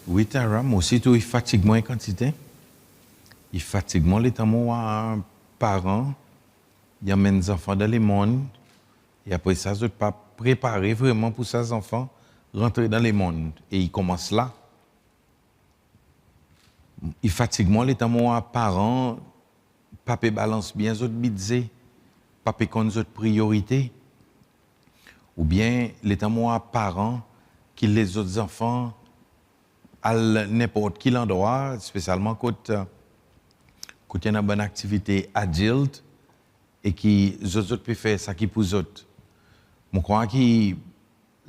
Oui, Tara, moi aussi, il fatigue moins en quantité. Il fatigue moins les temps où parents, il y a des enfants dans le monde, et après ça, ils ne pas préparer vraiment pour ces enfants rentrer dans le monde. Et ils commencent là. Il fatigue moins les temps où parents, papa balance bien les autres budgets, papa connaît les autres priorités. Ou bien les temps où parents, qui les autres enfants, à n'importe quel endroit, spécialement quand il y a une bonne activité adulte et qui les autres peuvent faire ça qui pour les autres. Je crois que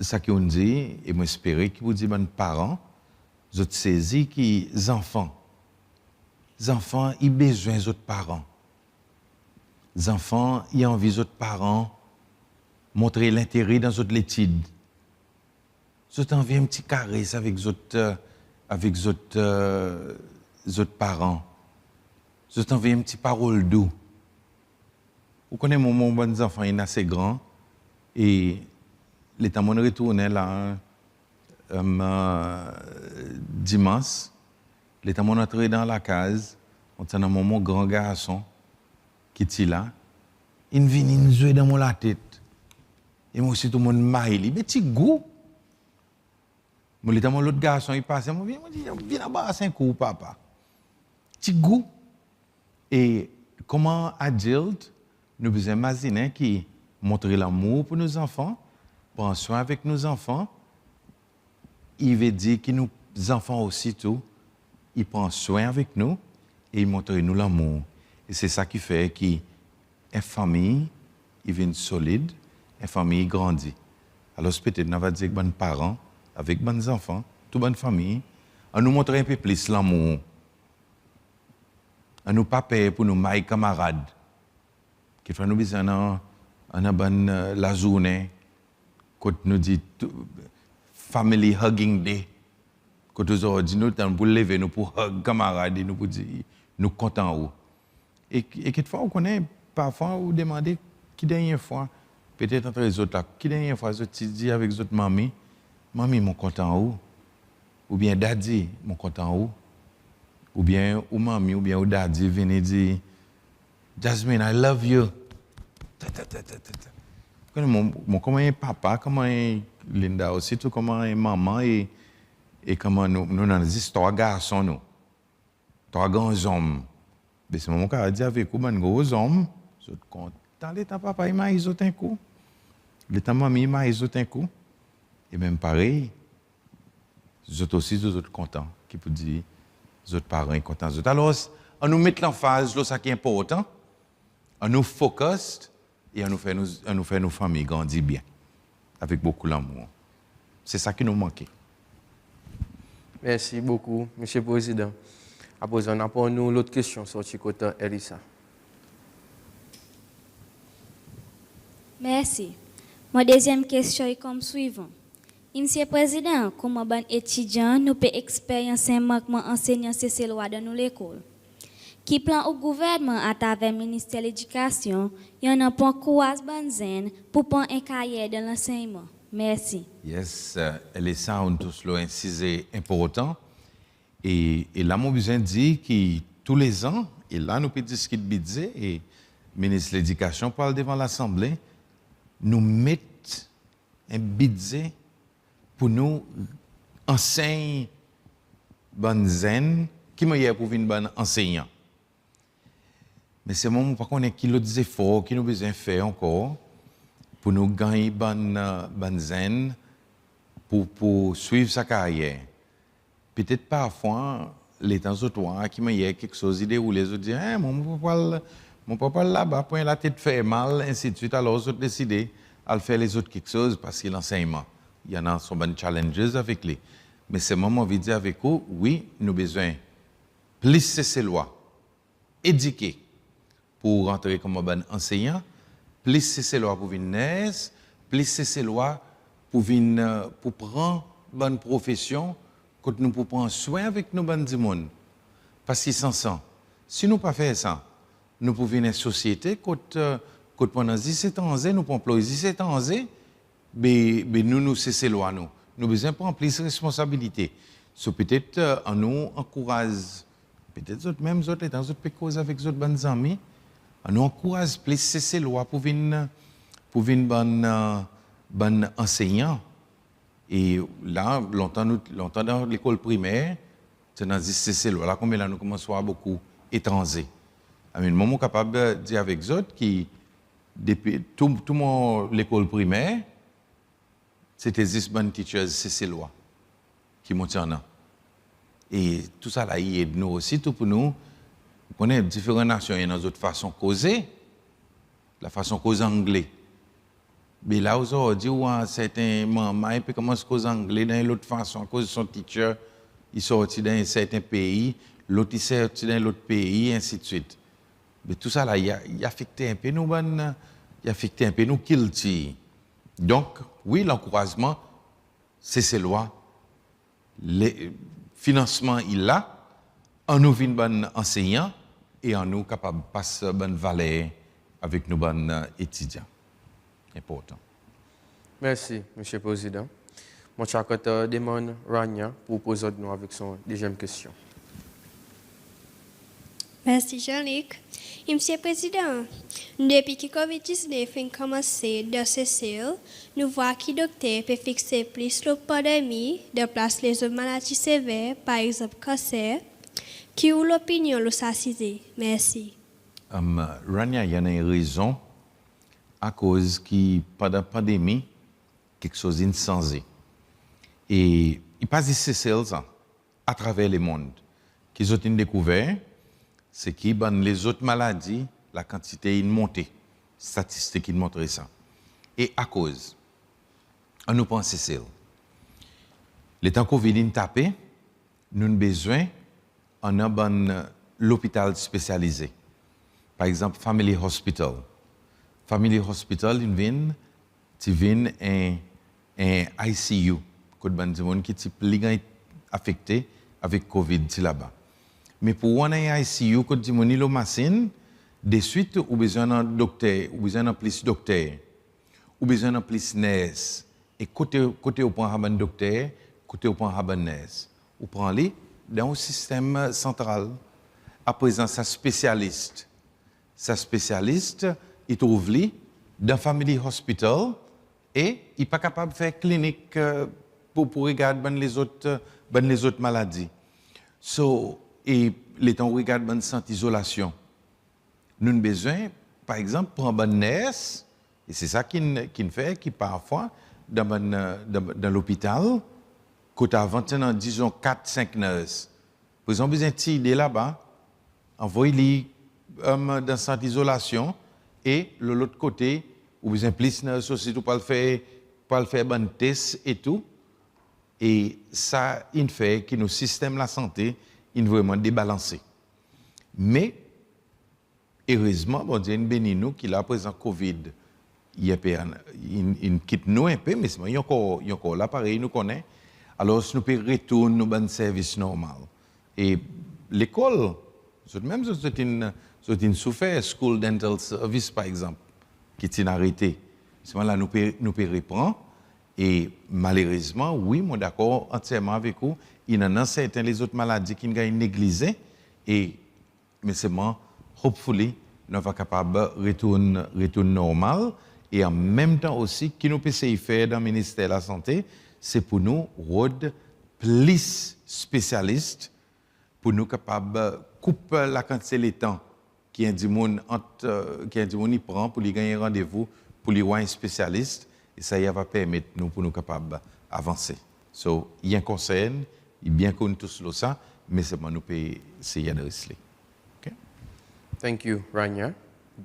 ça qu'on dit, et je espère que vous dites aux parents, les autres saisissent que les enfants, ils ont besoin des autres parents. Les enfants, ils ont envie des autres parents montrer l'intérêt dans les autres études. Ils ont envie un petit caresse avec les autres parents. Ils ont envie un petit parole doux. Vous connaissez mon bon enfant, il est assez grand. Et l'état mon retourné là dimanche, l'état mon entré dans la case, on a mon grand garçon qui est là. Il vient nous jouer dans la tête. Et moi aussi tout le monde maille, mais petit goût. Moi l'état mon l'autre garçon il passe, moi viens là-bas 5 coups papa. Petit goût. Et comment adulte nous besoin imaginer qui montrer l'amour pour nos enfants, prendre soin avec nos enfants, il veut dire que nos enfants aussitôt, ils prennent soin avec nous et ils montrent nous l'amour. Et c'est ça qui fait qu'une famille, ils viennent solide, une famille grandit. Alors peut-être on va dire que bonnes parents, avec bonnes enfants, toute bonne famille, on nous montre un peu plus l'amour. On nous pas payer pour nos mailles camarades. Qu'il faut nous besoin on a la journée, quand nous dit family hugging day, quand nous dit nous pour lever nous pour hug camarades, nous pour dire nous contents. Et quelquefois on connaît parfois on demande qui dernière fois peut-être entre les autres là, qui dernière fois je dis avec les autres mamie mon content ou bien daddy mon content ou bien ou mamie ou bien ou daddy venez dire Jasmine I love you. Comment est papa, comment est Linda aussi, tout comment est maman et comment nous dans des histoires garçons nous. 3 grands hommes. Mais c'est mon cas dit avec vous, gros hommes, je suis content, l'état papa il m'a isot un coup. L'état maman il m'a isot un coup. Et même pareil, je suis aussi contents qui peut dire les autres parents sont contents. Alors, on nous met l'emphase sur ce qui est important, on nous focus et on nous fait nos familles grandir bien, avec beaucoup d'amour. C'est ça qui nous manquait. Merci beaucoup, M. le Président. Après, on a pour nous l'autre question sur le côté Elisa. Merci. Mon deuxième question est comme suivant. Monsieur le Président, comment les étudiants nous peut expériencer un manquement enseignant ces lois dans l'école? Qui plan au gouvernement à travers le ministère de l'Éducation, il y en a pour encourager Banzen pour prendre un cahier de l'enseignement. Merci. Yes, Elisa, on tous le incisé important. Et là, mon besoin dit que tous les ans, et là, nous pouvons discuter de budget et le ministre de l'Éducation parle devant l'Assemblée, nous mettons un budget pour nous enseigner Banzen qui meilleur pour une bonne enseignant. Mais c'est mon par contre qu'il y a des efforts qui nous besoin faire encore pour nous gagner bonne zen pour suivre sa carrière. Peut-être parfois les temps autres qui me y a quelque chose idée où les autres disent mon papa là-bas point la tête fait mal ainsi de suite alors les autres décider à faire les autres quelque chose parce que l'enseignement il y en a sont bonnes challenges avec lui. Mais c'est moment de dire avec vous oui nous besoin plus ces lois éduquer pour rentrer comme un bon enseignant, plus ces lois pour venir naître, plus ces lois pour venir pour prendre une bonne profession, quand nous pour prendre soin avec nos bonnes du monde. Parce que sans ça, si nous pas faire ça, nous pouvons une société quand pendant 17 ans, nous pouvons employer 17 ans, mais nous cesser loi nous. Nous besoin prendre plus de responsabilités. So peut-être en nous encourage, peut-être même autres dans autres cause avec d'autres bonnes amis, on nous encourage plus cesser loi pour venir bon enseignant. Et là, longtemps dans l'école primaire, c'est dans cesser loi. Là, comme là, nous commençons à avoir beaucoup étrangers. I mean, moi, je suis capable de dire avec eux qui, depuis tout l'école primaire, c'était 10 bonnes teachers, c'est loi qui montent en an. Et tout ça, là, il aide nous aussi, tout pour nous. Vous connaissez différentes nations, il y a d'autres façons de causer, la façon de causer anglais. Mais là, aujourd'hui, certains mamans, ils commencent à causer anglais dans l'autre façon, à cause de son teacher, il sorti dans un certain pays, l'autre il sorti dans l'autre pays, et ainsi de suite. Mais tout ça, là, il affecte un peu nos cultures. Donc, oui, l'encouragement, c'est ces lois. Le financement, il l'a. En nous, une bonne enseignant et en nous, capable de passer bonne valeur avec nos bonnes étudiants. Important. Merci, M. le Président. Mon chakata demande Rania pour poser nous avec son deuxième question. Merci Jean-Luc. Monsieur le Président, depuis que COVID-19 a commencé de cesser, nous voyons que le docteur peut fixer plus la pandémie de place les autres maladies sévères, par exemple cancer, qui ont l'opinion de s'assiser. Merci. Rania, il y a une raison à cause que pendant la pandémie, quelque chose d'insensé. Et il passe de cesser ça à travers le monde. Qu'ils ont découvert, c'est que les autres maladies, la quantité est montée. Statistiques montrent ça. Et à cause, on nous pense c'est le temps Covid est tapé, nous avons besoin d'un l'hôpital spécialisé. Par exemple, Family Hospital. Family Hospital, il vient un ICU, qui est affecté avec Covid là-bas. Mais pour un ICU, quand on a une machine, de suite, on a besoin d'un docteur, on a besoin d'un plus docteur, on a besoin d'un plus nurse. Et côté on prend un docteur, côté on prend un nurse. On prend les dans un système central. À présent, sa spécialiste, il trouve les dans Family Hospital et il n'est pas capable de faire clinique pour regarder les autres maladies. Et les temps où on regarde bonne santé isolation, nous avons besoin, par exemple, prendre une nurse, et c'est ça qui fait, qui parfois, dans l'hôpital, quand avant, disons 4-5 nurses, vous avez besoin d'idée là-bas, envoyez-les dans santé isolation, et de l'autre côté, vous avez besoin plus de nurses aussi, pour le faire bon test et tout. Et ça, il fait que nos systèmes de la santé, il est vraiment débalancé. Mais, heureusement, bon Dieu, béni nous qui là, présent Covid, il quitte nous un peu, mais il y a encore là, pareil, nous connaît. Alors, nous pouvons retourner nos bons services normaux. Et l'école, même c'est une souffert, School Dental Service, par exemple, qui est arrêté. Là, nous pouvons reprendre. Et malheureusement, oui, moi d'accord entièrement avec vous, il y en a certaines les autres maladies qui sont négligées, mais c'est moi, hopefully, nous sommes capables de retourner normal. Et en même temps aussi, ce que nous pouvons faire dans le ministère de la Santé, c'est pour nous rendre plus spécialistes, pour nous capables de couper la quantité de temps qui est du monde y prend pour lui gagner rendez-vous, pour lui voir un spécialiste. Et ça va permettre nous pour nous capables d'avancer. Donc, il y a un conseil, il bien qu'on tous le ça, mais c'est moi nous pouvons essayer de rester. Okay? Thank you, Rania.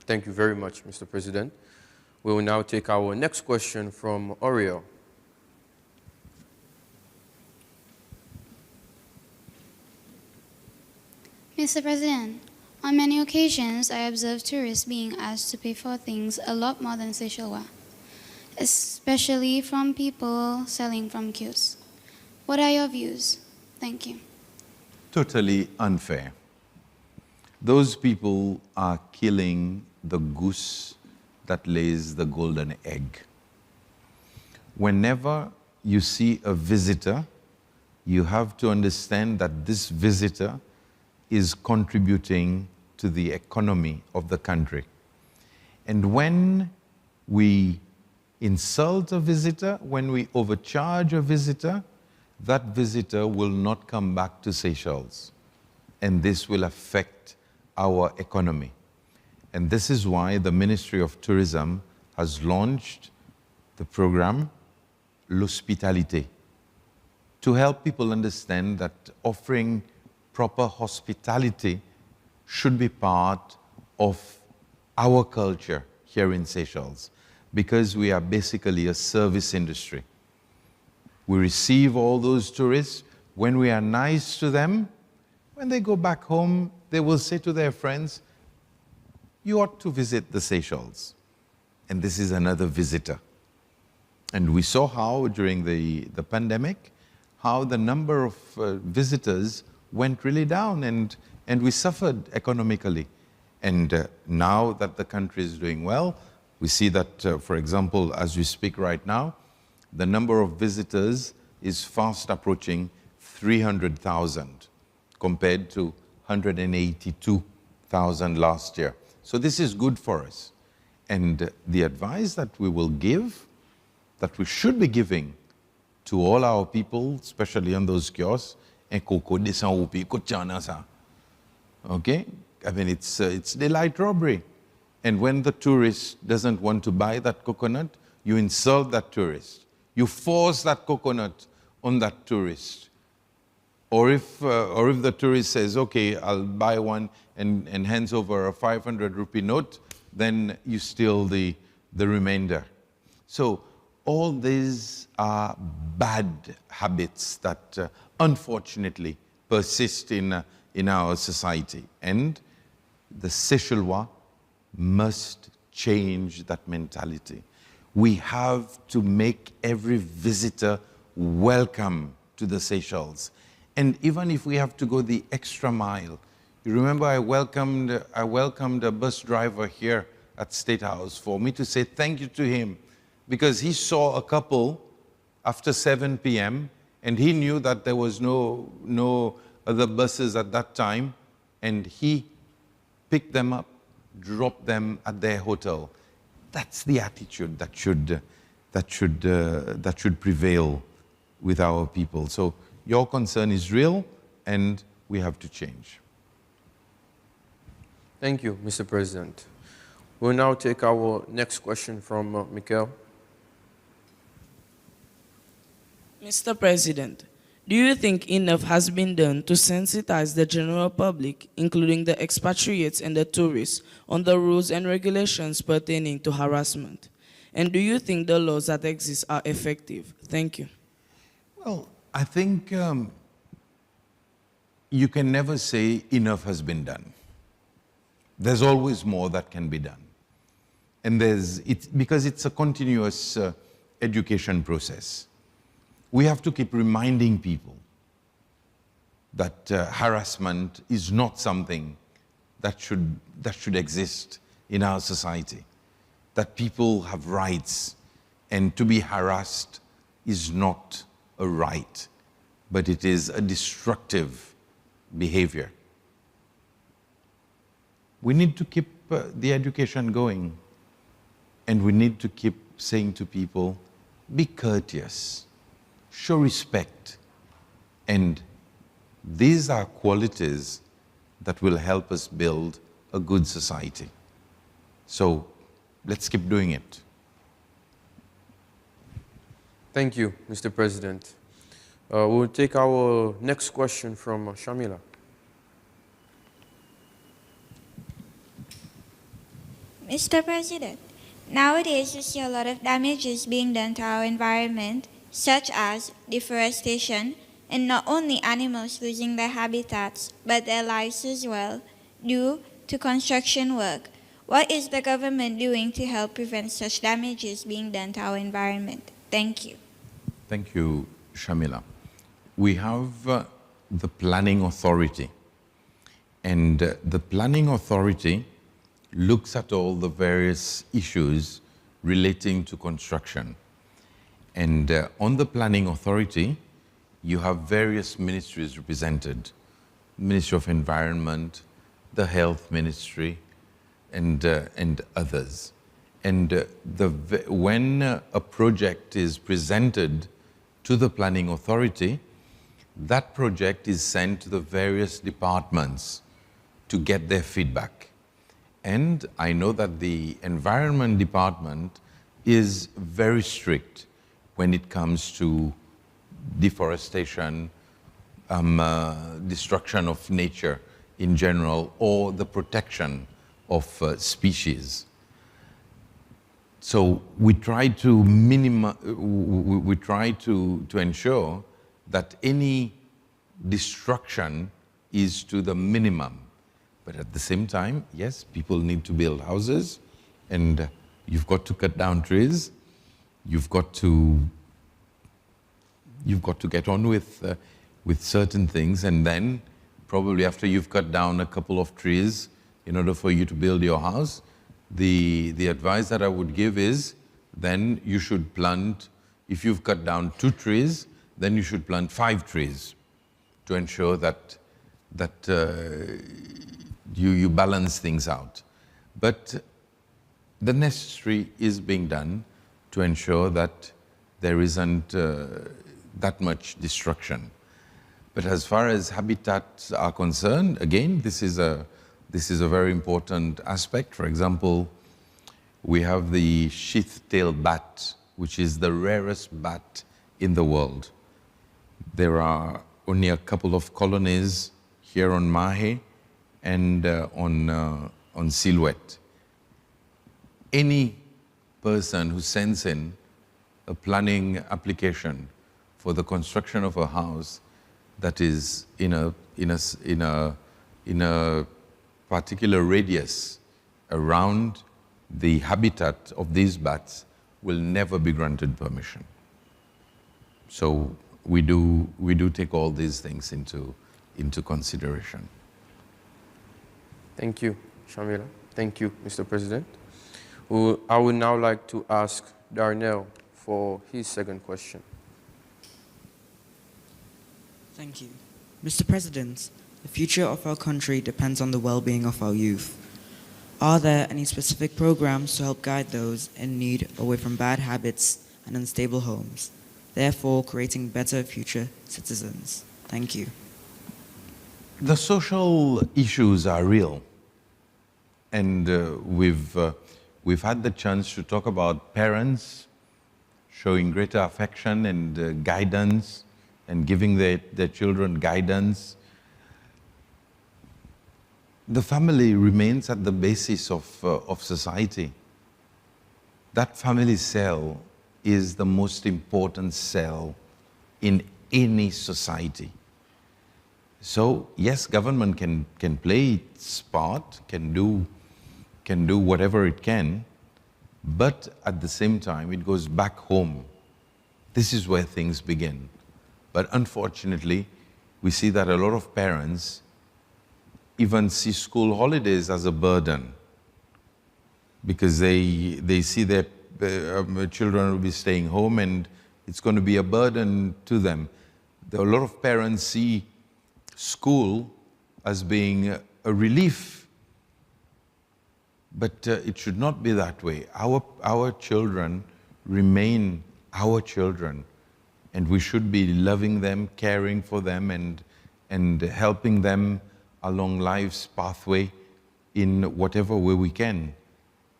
Thank you very much, Mr. President. We will now take our next question from Oriel. Mr. President, on many occasions I observe tourists being asked to pay for things a lot more than Seychelles, especially from people selling from queues. What are your views? Thank you. Totally unfair. those people are killing the goose that lays the golden egg. Whenever you see a visitor, you have to understand that this visitor is contributing to the economy of the country. And when we insult a visitor, when we overcharge a visitor, that visitor will not come back to Seychelles. And this will affect our economy. And this is why the Ministry of Tourism has launched the program L'Hospitalité, to help people understand that offering proper hospitality should be part of our culture here in Seychelles, because we are basically a service industry. We receive all those tourists. When we are nice to them, when they go back home, they will say to their friends, you ought to visit the Seychelles. And this is another visitor. And we saw how during the pandemic, how the number of visitors went really down, and we suffered economically. And now that the country is doing well, we see that, for example, as we speak right now, the number of visitors is fast approaching 300,000 compared to 182,000 last year. So this is good for us. And the advice that we will give, that we should be giving to all our people, especially on those kiosks, okay? I mean, it's daylight robbery. And when the tourist doesn't want to buy that coconut, you insult that tourist. You force that coconut on that tourist. Or if the tourist says, okay, I'll buy one, and hands over a 500 rupee note, then you steal the remainder. So all these are bad habits that unfortunately persist in our society. And the Seychellois must change that mentality. We have to make every visitor welcome to the Seychelles. And even if we have to go the extra mile, you remember I welcomed a bus driver here at State House for me to say thank you to him, because he saw a couple after 7 p.m. and he knew that there was no other buses at that time, and he picked them up, dropped them at their hotel. That's the attitude that should prevail with our people. So your concern is real, and we have to change. Thank you, Mr. President. We'll now take our next question from Mikel. Mr. President, do you think enough has been done to sensitize the general public, including the expatriates and the tourists, on the rules and regulations pertaining to harassment? And do you think the laws that exist are effective? Thank you. Well, I think you can never say enough has been done. There's always more that can be done. And because it's a continuous education process. We have to keep reminding people that harassment is not something that should exist in our society, that people have rights, and to be harassed is not a right, but it is a destructive behavior. We need to keep the education going, and we need to keep saying to people, be courteous, show respect, and these are qualities that will help us build a good society. So let's keep doing it. Thank you, Mr. President. We'll take our next question from Shamila. Mr. President, nowadays you see a lot of damages being done to our environment, such as deforestation, and not only animals losing their habitats, but their lives as well, due to construction work. What is the government doing to help prevent such damages being done to our environment? Thank you. Thank you, Shamila. We have the planning authority, And the planning authority looks at all the various issues relating to construction. And on the planning authority, you have various ministries represented. Ministry of Environment, the Health Ministry, and others. And when a project is presented to the planning authority, that project is sent to the various departments to get their feedback. And I know that the Environment Department is very strict when it comes to deforestation, destruction of nature in general, or the protection of species. So we try to ensure that any destruction is to the minimum. But at the same time, yes, people need to build houses, and you've got to cut down trees. You've got to get on with certain things, and then probably after you've cut down a couple of trees in order for you to build your house, the advice that I would give is then you should plant, if you've cut down 2 trees, then you should plant 5 trees to ensure that you balance things out. But the necessary is being done to ensure that there isn't that much destruction. But as far as habitats are concerned, again, this is a very important aspect. For example, we have the sheath-tailed bat, which is the rarest bat in the world. There are only a couple of colonies here on Mahe and on Silhouette. Any person who sends in a planning application for the construction of a house that is in a particular radius around the habitat of these bats will never be granted permission. So we do take all these things into consideration. Thank you, Shamila. Thank you, Mr. President. I would now like to ask Darnell for his second question. Thank you. Mr. President, the future of our country depends on the well-being of our youth. Are there any specific programs to help guide those in need away from bad habits and unstable homes, therefore creating better future citizens? Thank you. The social issues are real, and we've had the chance to talk about parents showing greater affection and guidance and giving their children guidance. The family remains at the basis of society. That family cell is the most important cell in any society. So yes, government can play its part, can do whatever it can, but at the same time it goes back home. This is where things begin. But unfortunately, we see that a lot of parents even see school holidays as a burden because they see their children will be staying home and it's going to be a burden to them. A lot of parents see school as being a relief, but it should not be that way. Our children remain our children, and we should be loving them, caring for them, and helping them along life's pathway in whatever way we can.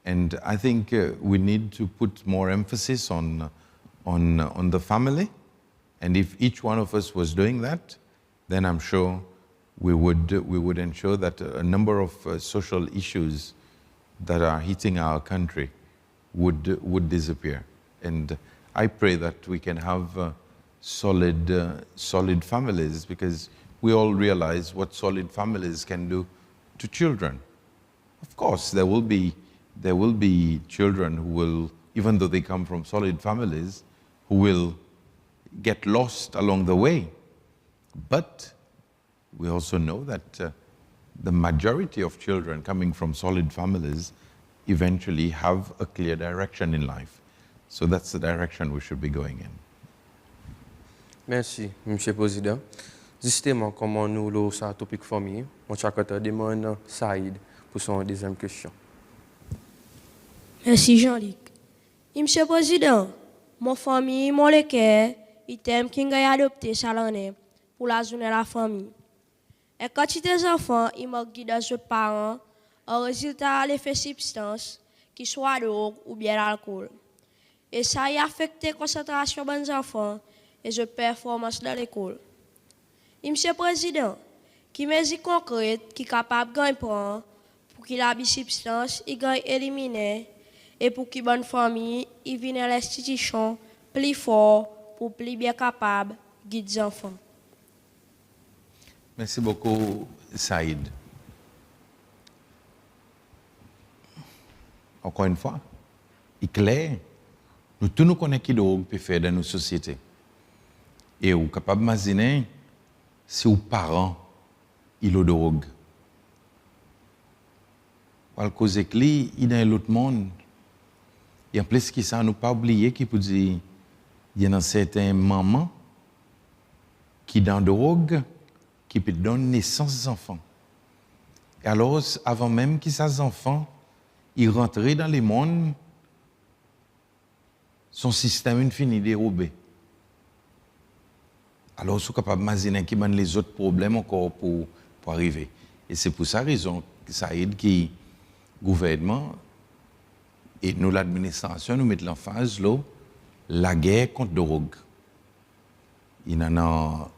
And I think we need to put more emphasis on the family, and if each one of us was doing that, then I'm sure we would ensure that a number of social issues that are hitting our country would disappear. And I pray that we can have solid families, because we all realize what solid families can do to children. Of course, there will be children who will, even though they come from solid families, who will get lost along the way. But we also know that the majority of children coming from solid families eventually have a clear direction in life. So that's the direction we should be going in. Merci, M. le Président. Justement, comment nous avons ce topic famille, on va demander Saïd pour son deuxième question. Merci Jean-Luc. Monsieur le Président, mon famille, mon léquer, il t'aime qui a adopté ça l'année pour la journée de la famille. Et quand tu es enfant, il m'a guidé sur parents en résultat l'effet substance, qui soit drogue ou bien l'alcool. Et ça a affecté la concentration des enfants et la performance de l'école. Monsieur le Président, qui mesure concrète qui est capable de gagner pour qu'il ait des substances, il gagne éliminer et pour qu'il bonne famille, il vienne à l'institution plus fort pour plus bien capable de guider les enfants. Merci beaucoup, Saïd. Encore une fois, il est clair, nous tous nous connaissons qui drogue peut faire dans nos sociétés. Et vous êtes capable d'imaginer si vos parents ils ont drogue. Parce que il est dans l'autre monde. Et en plus, ça, nous pas oublier qu'il peut dire, il y a certaines mamans qui dans drogue, qui peut donner naissance aux enfants. Et alors, avant même que ces enfants ils rentrent dans le monde, son système finit dérobé. Alors, vous êtes capable d'imaginer qu'il y a les autres problèmes encore pour arriver. Et c'est pour ça raison que ça aide que le gouvernement et nous, l'administration, nous mettons l'emphase là, la guerre contre la drogue. Il y en a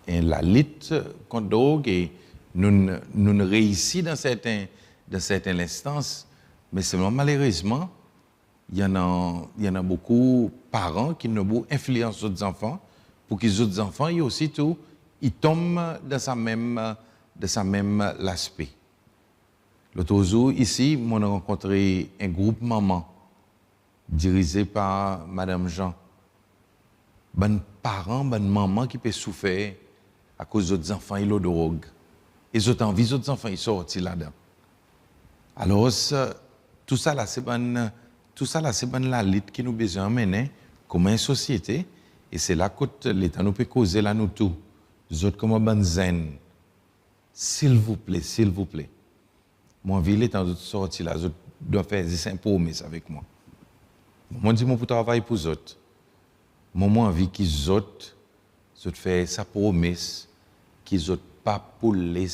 la lutte contre la drogue et nous réussissons dans certaines instances, mais seulement malheureusement, il y en a beaucoup de parents qui ont beaucoup influence sur les enfants pour que les autres enfants ils aussi tout, ils tombent dans sa même aspect. L'autre jour, ici, on a rencontré un groupe maman dirigé par Madame Jean. Bon parents, bon maman qui peut souffrir à cause des autres enfants et de drogue. Et les autres envies, les autres enfants, ils sortent là-dedans. Alors, tout ça là, c'est bonne la lutte qui nous besoin mener comme une société. Et c'est là que l'État nous peut causer là nous tous. Les autres comme bonne zen. S'il vous plaît. Mon ville est en sortie là, je dois faire des promesses avec moi. Moi, je dis pour travailler pour les autres. Moi, j'ai envie qu'ils autres fassent sa promesse, qu'ils autres pas pour les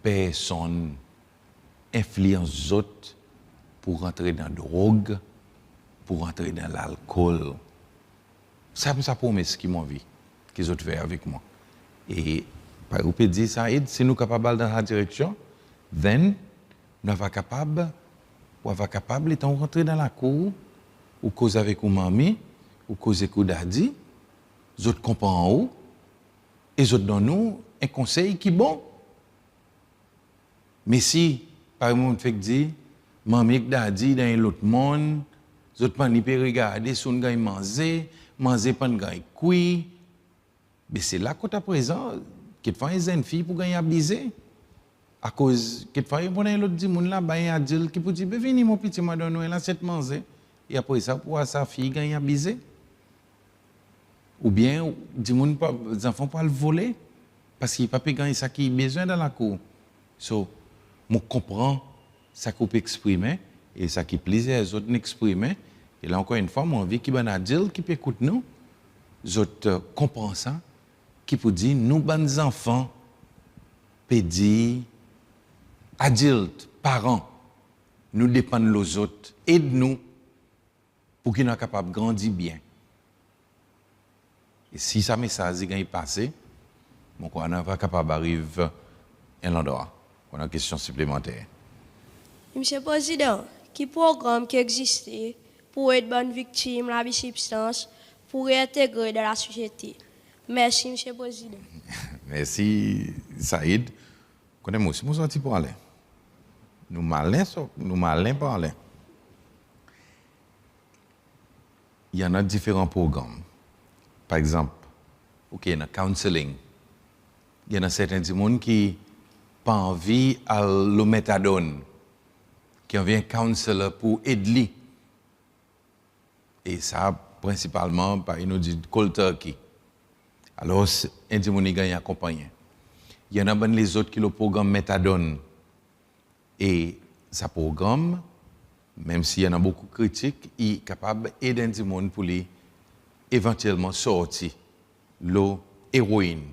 personnes influencent les autres pour rentrer dans la drogue, pour rentrer dans l'alcool. C'est sa promesse qui m'a envie, qu'ils autres fassent avec moi. Et par exemple, dire ça aide, si nous sommes capables dans la direction, then nous sommes capables de rentrer dans la cour, ou causer avec une mamie, ou causer avec daddy, les autres comprennent et les autres donnent nous un conseil qui est bon. Mais si, par exemple, fait dire, mamie et daddy dans l'autre monde, les autres ne peuvent pas regarder si on gagne manger pas de gagne cuit, mais c'est là qu'à présent, quelquefois, les jeunes filles pour gagner abuser. À cause, quelquefois, il y a l'autre dit, là, il y a un adulte qui peut dire, venez mon petit, moi, donne-nous un assiette manger. Et après ça, pour sa fille gagner abuser. Ou bien, les enfants peuvent le voler, parce qu'ils ne peuvent pas gagner ça qui a besoin dans la cour. So, je comprends ça qu'on peut exprimer, et ça qui plaisait les autres d'exprimer. Et là, encore une fois, moi, envie qu'il y ait un adulte qui peut écouter nous, les autres comprennent ça, qui peut dire, nous, les enfants, peut dire, adultes, parents, nous dépendons des autres, aide-nous pour qu'ils soient capables de grandir bien. Et si ça message est passé, on est capable d'arriver à l'endroit. On a une question supplémentaire. Monsieur le Président, quel programme qui existe pour aider bonnes victimes de la substance pour réintégrer dans la société? Merci, Monsieur le Président. Merci, Saïd. Connais-moi aussi, moi, pour aller. Nous malins pour aller. Il y en a différents programmes. Par exemple, il y a le counseling. Il y en a certains gens qui pas envie à le méthadone, qui en vient counselor pour aider. Et ça, principalement, par nous dit cold turkey. Alors, Indimoni gagne accompagné. Il y en a ben les autres qui le programme méthadone. Et ce programme, même s'il y en a beaucoup de critiques, il est capable d'aider les gens pour les éventuellement sortir l'héroïne.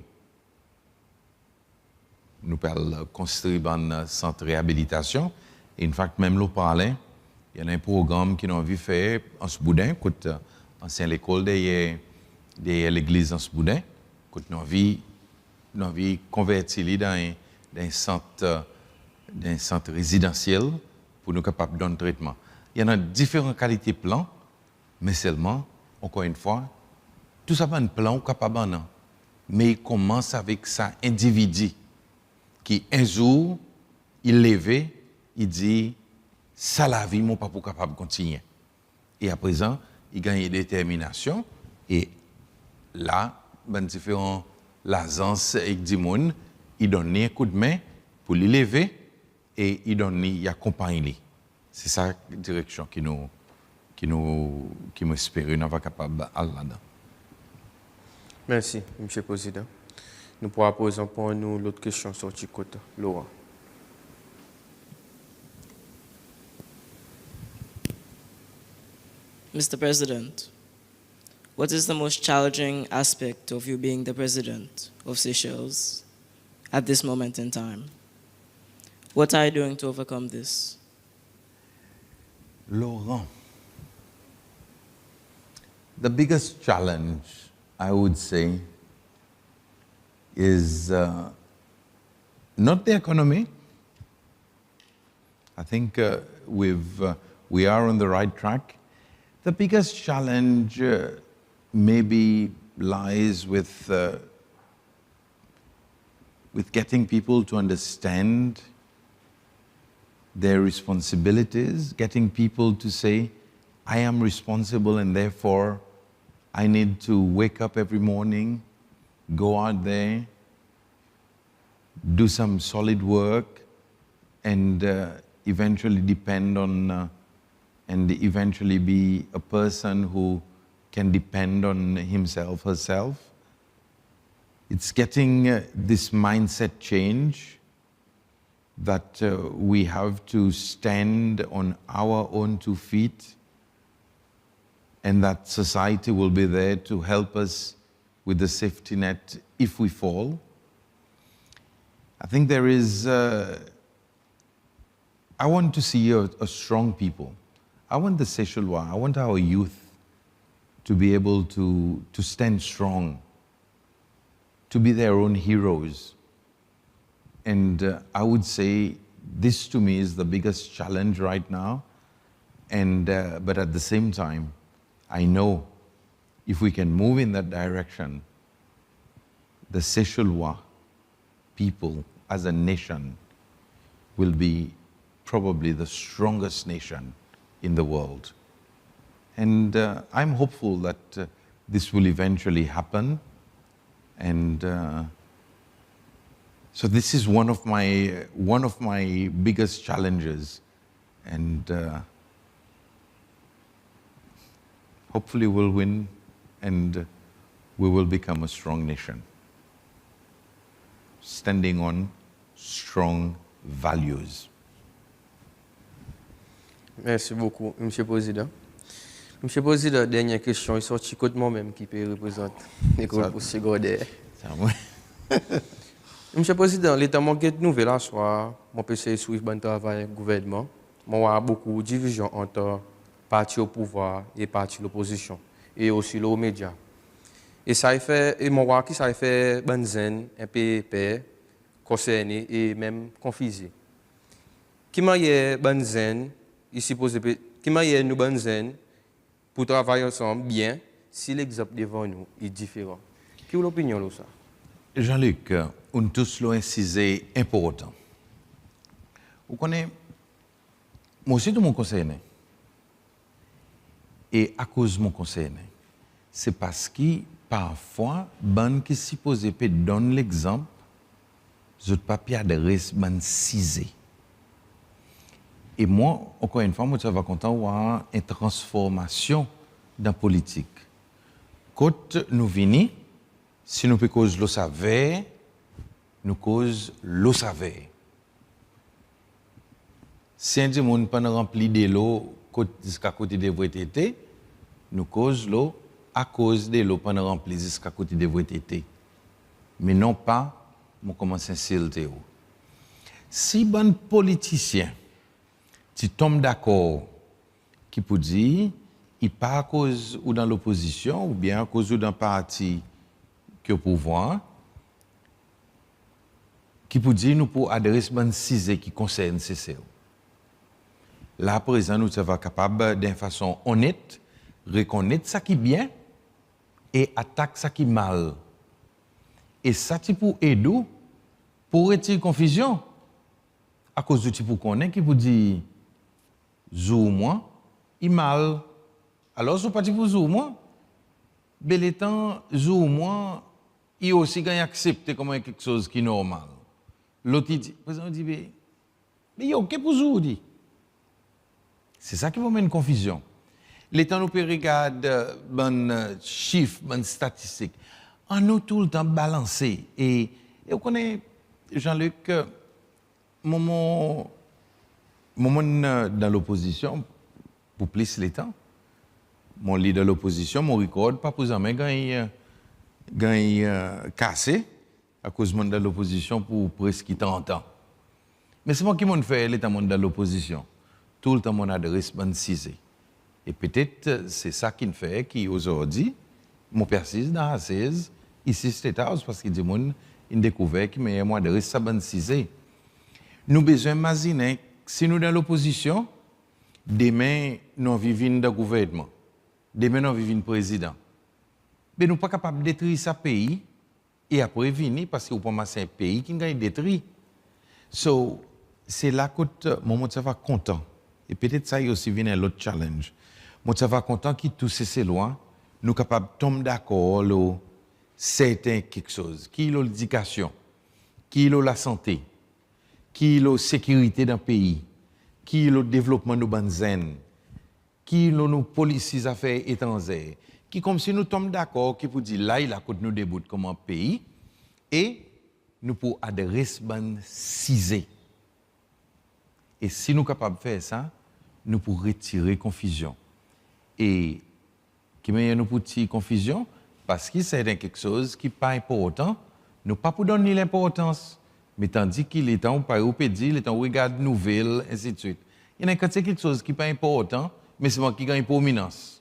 Nous parlons construire un centre de réhabilitation. Et une fois que même l'eau parlait, il y a un programme qui nous envie de faire en ce boudin, écoute, ancienne l'école de l'église en ce boudin, écoute, nous envie de convertir dans un centre résidentiel pour nous capables de donner traitement. Il y en a différentes qualités de plans, mais seulement, encore une fois, tout ça, un plan capable de mais il commence avec ça individu qui un jour il levé, il dit ça la vie mon pas pour capable de continuer. Et à présent, il gagne détermination et là, ben différents l'agence avec Dimon, il donne un coup de main pour les lever et il accompagne. C'est ça la direction qui m'espère nous va capable d'aller là-dedans. Merci, M. le Président. Nous pourrons poser pour nous l'autre question sur le côté. Laura. Mr. President, what is the most challenging aspect of you being the President of Seychelles at this moment in time? What are you doing to overcome this? Laurent, the biggest challenge, I would say, is not the economy. I think we are on the right track. The biggest challenge maybe lies with getting people to understand their responsibilities, getting people to say, I am responsible and therefore I need to wake up every morning, go out there, do some solid work, and eventually depend on, and eventually be a person who can depend on himself, herself. It's getting this mindset change that we have to stand on our own 2 feet and that society will be there to help us with the safety net if we fall. I think there is, I want to see a strong people. I want the Seychellois, I want our youth to be able to stand strong, to be their own heroes. And I would say this to me is the biggest challenge right now. And, but at the same time, I know if we can move in that direction, the Seychellois people as a nation will be probably the strongest nation in the world. And I'm hopeful that this will eventually happen. And so this is one of my biggest challenges. And hopefully we'll win and we will become a strong nation, standing on strong values. Merci beaucoup, M. le Président. M. le Président, dernière question, il sorti côté moi-même qui peut représenter l'école pour secondaire. M. le Président, l'État manque de nouvelles à soi, mon PC suivre le travail du gouvernement. Moi, il y a beaucoup de divisions entre parti au pouvoir et parti de l'opposition, et aussi les médias. Et ça a fait, et moi, qui ça a fait benzen, un peu peur, concerné et même confusé. Qui m'a y benzen, ici posé, qui m'a y nous benzen pour travailler ensemble bien, si l'exemple devant nous est différent. Quelle est l'opinion de ça? Jean-Luc, on tous l'ont incisé important. Vous connaissez, moi aussi, tout mon conseil. Et à cause de mon conseil, c'est parce que parfois, ban qui supposé peut donner l'exemple, zot pas pi adresse ban cisé. Et moi, encore une fois, moi, je suis content d'avoir une transformation dans la politique. Quand nous venons, si nous pouvons cause l'eau savait, nous cause l'eau savait. Si un monde pas rempli de l'eau jusqu'à côté de votre été, nous cause l'eau à cause de l'eau pas rempli jusqu'à côté de votre été. Mais non pas, nous commençons à s'insulter. Si bon politicien, tu tombes d'accord, qui peut dire, il pas à cause ou dans l'opposition, ou bien à cause ou dans le parti qui est au pouvoir, qui peut dire, nous pour adresser un sujet qui concerne ces. Là, à présent, nous sommes capables, d'une façon honnête, reconnaître ce qui est bien et attaquer ce qui est mal. Et ça, c'est pour aider, pour retirer confusion. À cause du type qu'on est, qui peut dire, zou moi, il mal. Alors, ce n'est pas pour zou moi. Bel étant, zou moi, il aussi gagne accepter comme quelque chose qui est normal. L'autre dit, mais il y a OK pour zou, dit. C'est ça qui va mettre une confusion. Les temps nous peut regarder bon chiffres, bon statistiques, on nous tout le temps balancer. Et on connaît, Jean-Luc, moment dans l'opposition, pour plus les temps, mon leader de l'opposition, mon record, pas pour jamais gagné cassé à cause de l'opposition pour presque 30 ans. Mais c'est moi qui m'en fait l'état de l'opposition. Tout le temps, mon adresse cisé. Et peut-être c'est ça qui me fait qu'aujourd'hui, mon persiste dans la 16, ici, State House, parce qu'il dit mon une découverte qui m'a moi adresse ça cisé. Nous besoin d'imaginer si nous dans l'opposition, demain nous vivons dans le gouvernement, demain nous vivons président. Mais nous ne sommes pas capables de détruire ce pays et après venir parce que c'est un pays qui a détruit. So, c'est là que moi je suis content. Et peut-être ça y aussi vient un autre challenge. Moi je suis content que tous ces lois, nous sommes capables de tomber d'accord sur certains quelque chose. Qui est l'éducation, qui est la santé, qui est la sécurité d'un pays, qui est le développement de nos zen, qui est nos policies affaires étrangères, qui comme si nous tombons d'accord, qui pour dire là il a côté nous débout comme un pays et nous pour adresser ban cisé. Et si nous sommes capables de faire ça, nous pour retirer confusion. Et qui met nous pour tirer confusion parce que c'est quelque chose qui n'est pas important, nous pas pour donner l'importance. Mais tandis qu'il est temps, par exemple, il est temps, regarde nouvelles, ainsi de suite. Il y a quelque chose qui n'est pas important, mais c'est moi qui gagne prominence.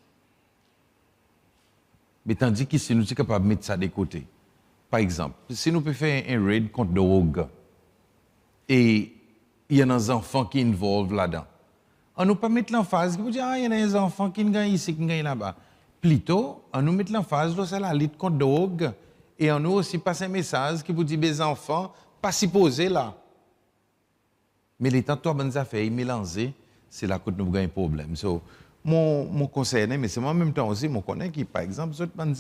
Mais tandis que si nous sommes capables de mettre ça de côté, par exemple, si nous pouvons faire un raid contre la drogue, et il y a des enfants qui sont involvés là-dedans, on ne peut pas mettre l'emphase, qui peut dire, il y a des enfants qui gagnent ici, qui gagnent là-bas. Plutôt, on nous met l'emphase sur la lutte contre la drogue, et on nous aussi passe un message qui peut dire, les enfants, pas s'y poser là. Mais les temps, toi, bonnes affaires mélangées, c'est là que nous avons un problème. So, mon conseil, mais c'est moi en même temps aussi, mon connaît qui, par exemple, les bonnes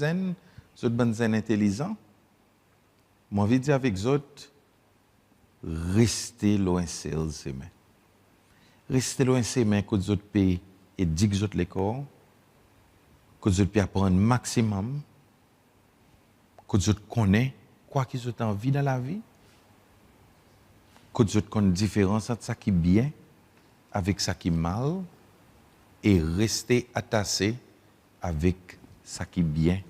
zen intelligents, moi, je dire avec les autres, restez loin de ces mains. Restez loin de ces mains que les autres pays et dit que les autres l'école, que les autres pays apprennent maximum, que les autres connaissent quoi qu'ils ont envie dans la vie, que les autres connaissent la différence entre ça qui est bien avec ça qui est mal, et rester attaché avec ça qui est bien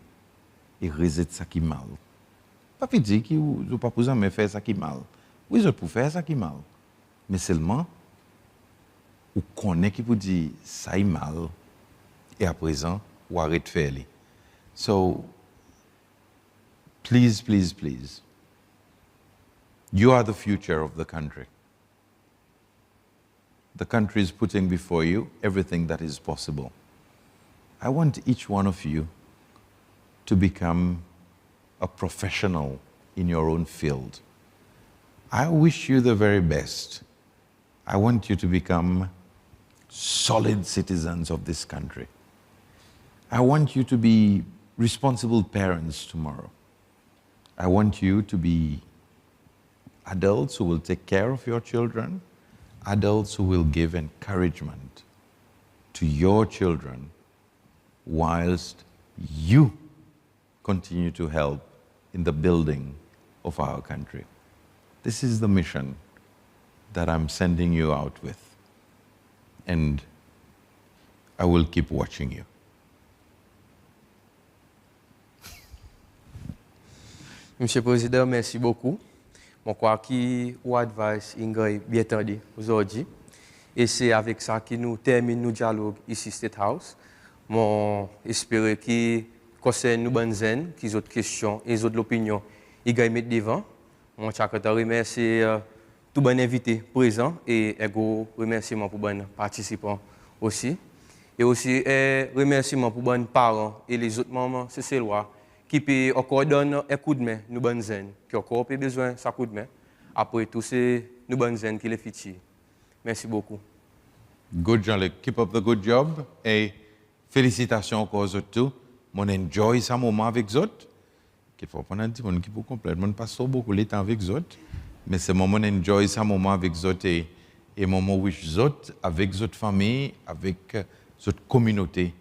et rejeter ça qui est mal. Pas pour dire que vous ne pouvez pas faire ça qui est mal. Oui, vous pouvez faire ça qui est mal. Mais seulement, vous connaissez qui vous dit ça est mal et à présent, vous arrêtez de faire. So, please, please, please. You are the future of the country. The country is putting before you everything that is possible. I want each one of you to become a professional in your own field. I wish you the very best. I want you to become solid citizens of this country. I want you to be responsible parents tomorrow. I want you to be adults who will take care of your children, adults who will give encouragement to your children whilst you continue to help in the building of our country. This is the mission that I'm sending you out with. And I will keep watching you. Monsieur le Président, merci beaucoup. Je crois que votre advice est bien entendu aujourd'hui. Et c'est avec ça que nous terminons notre dialogue ici, State House. J'espère que concerne nous bonnes zen, qu'ils autres questions et autres opinions, ils gagnent mettre devant. Je remercie tous les invités présents et un gros remerciement pour les participants aussi. Et aussi un remerciement pour les parents et les autres membres de ces lois qui peuvent encore donner un coup de main nous bonnes zen, qui ont encore besoin de ce coup de main. Après tout, c'est nous bonnes zen qui les fait. Merci beaucoup. Good, Jean-Luc. Keep up the good job. Et félicitations encore aux autres tout. On enjoy ce moment avec les autres. Qu'il faut pas dire qu'on peut complètement passer beaucoup de temps avec les autres. Mais c'est moment enjoy ce moment avec les autres et moment où les autres, avec les autres familles, avec les autres communautés,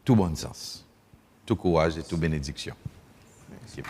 tout bon sens, tout courage et toute bénédiction. Merci.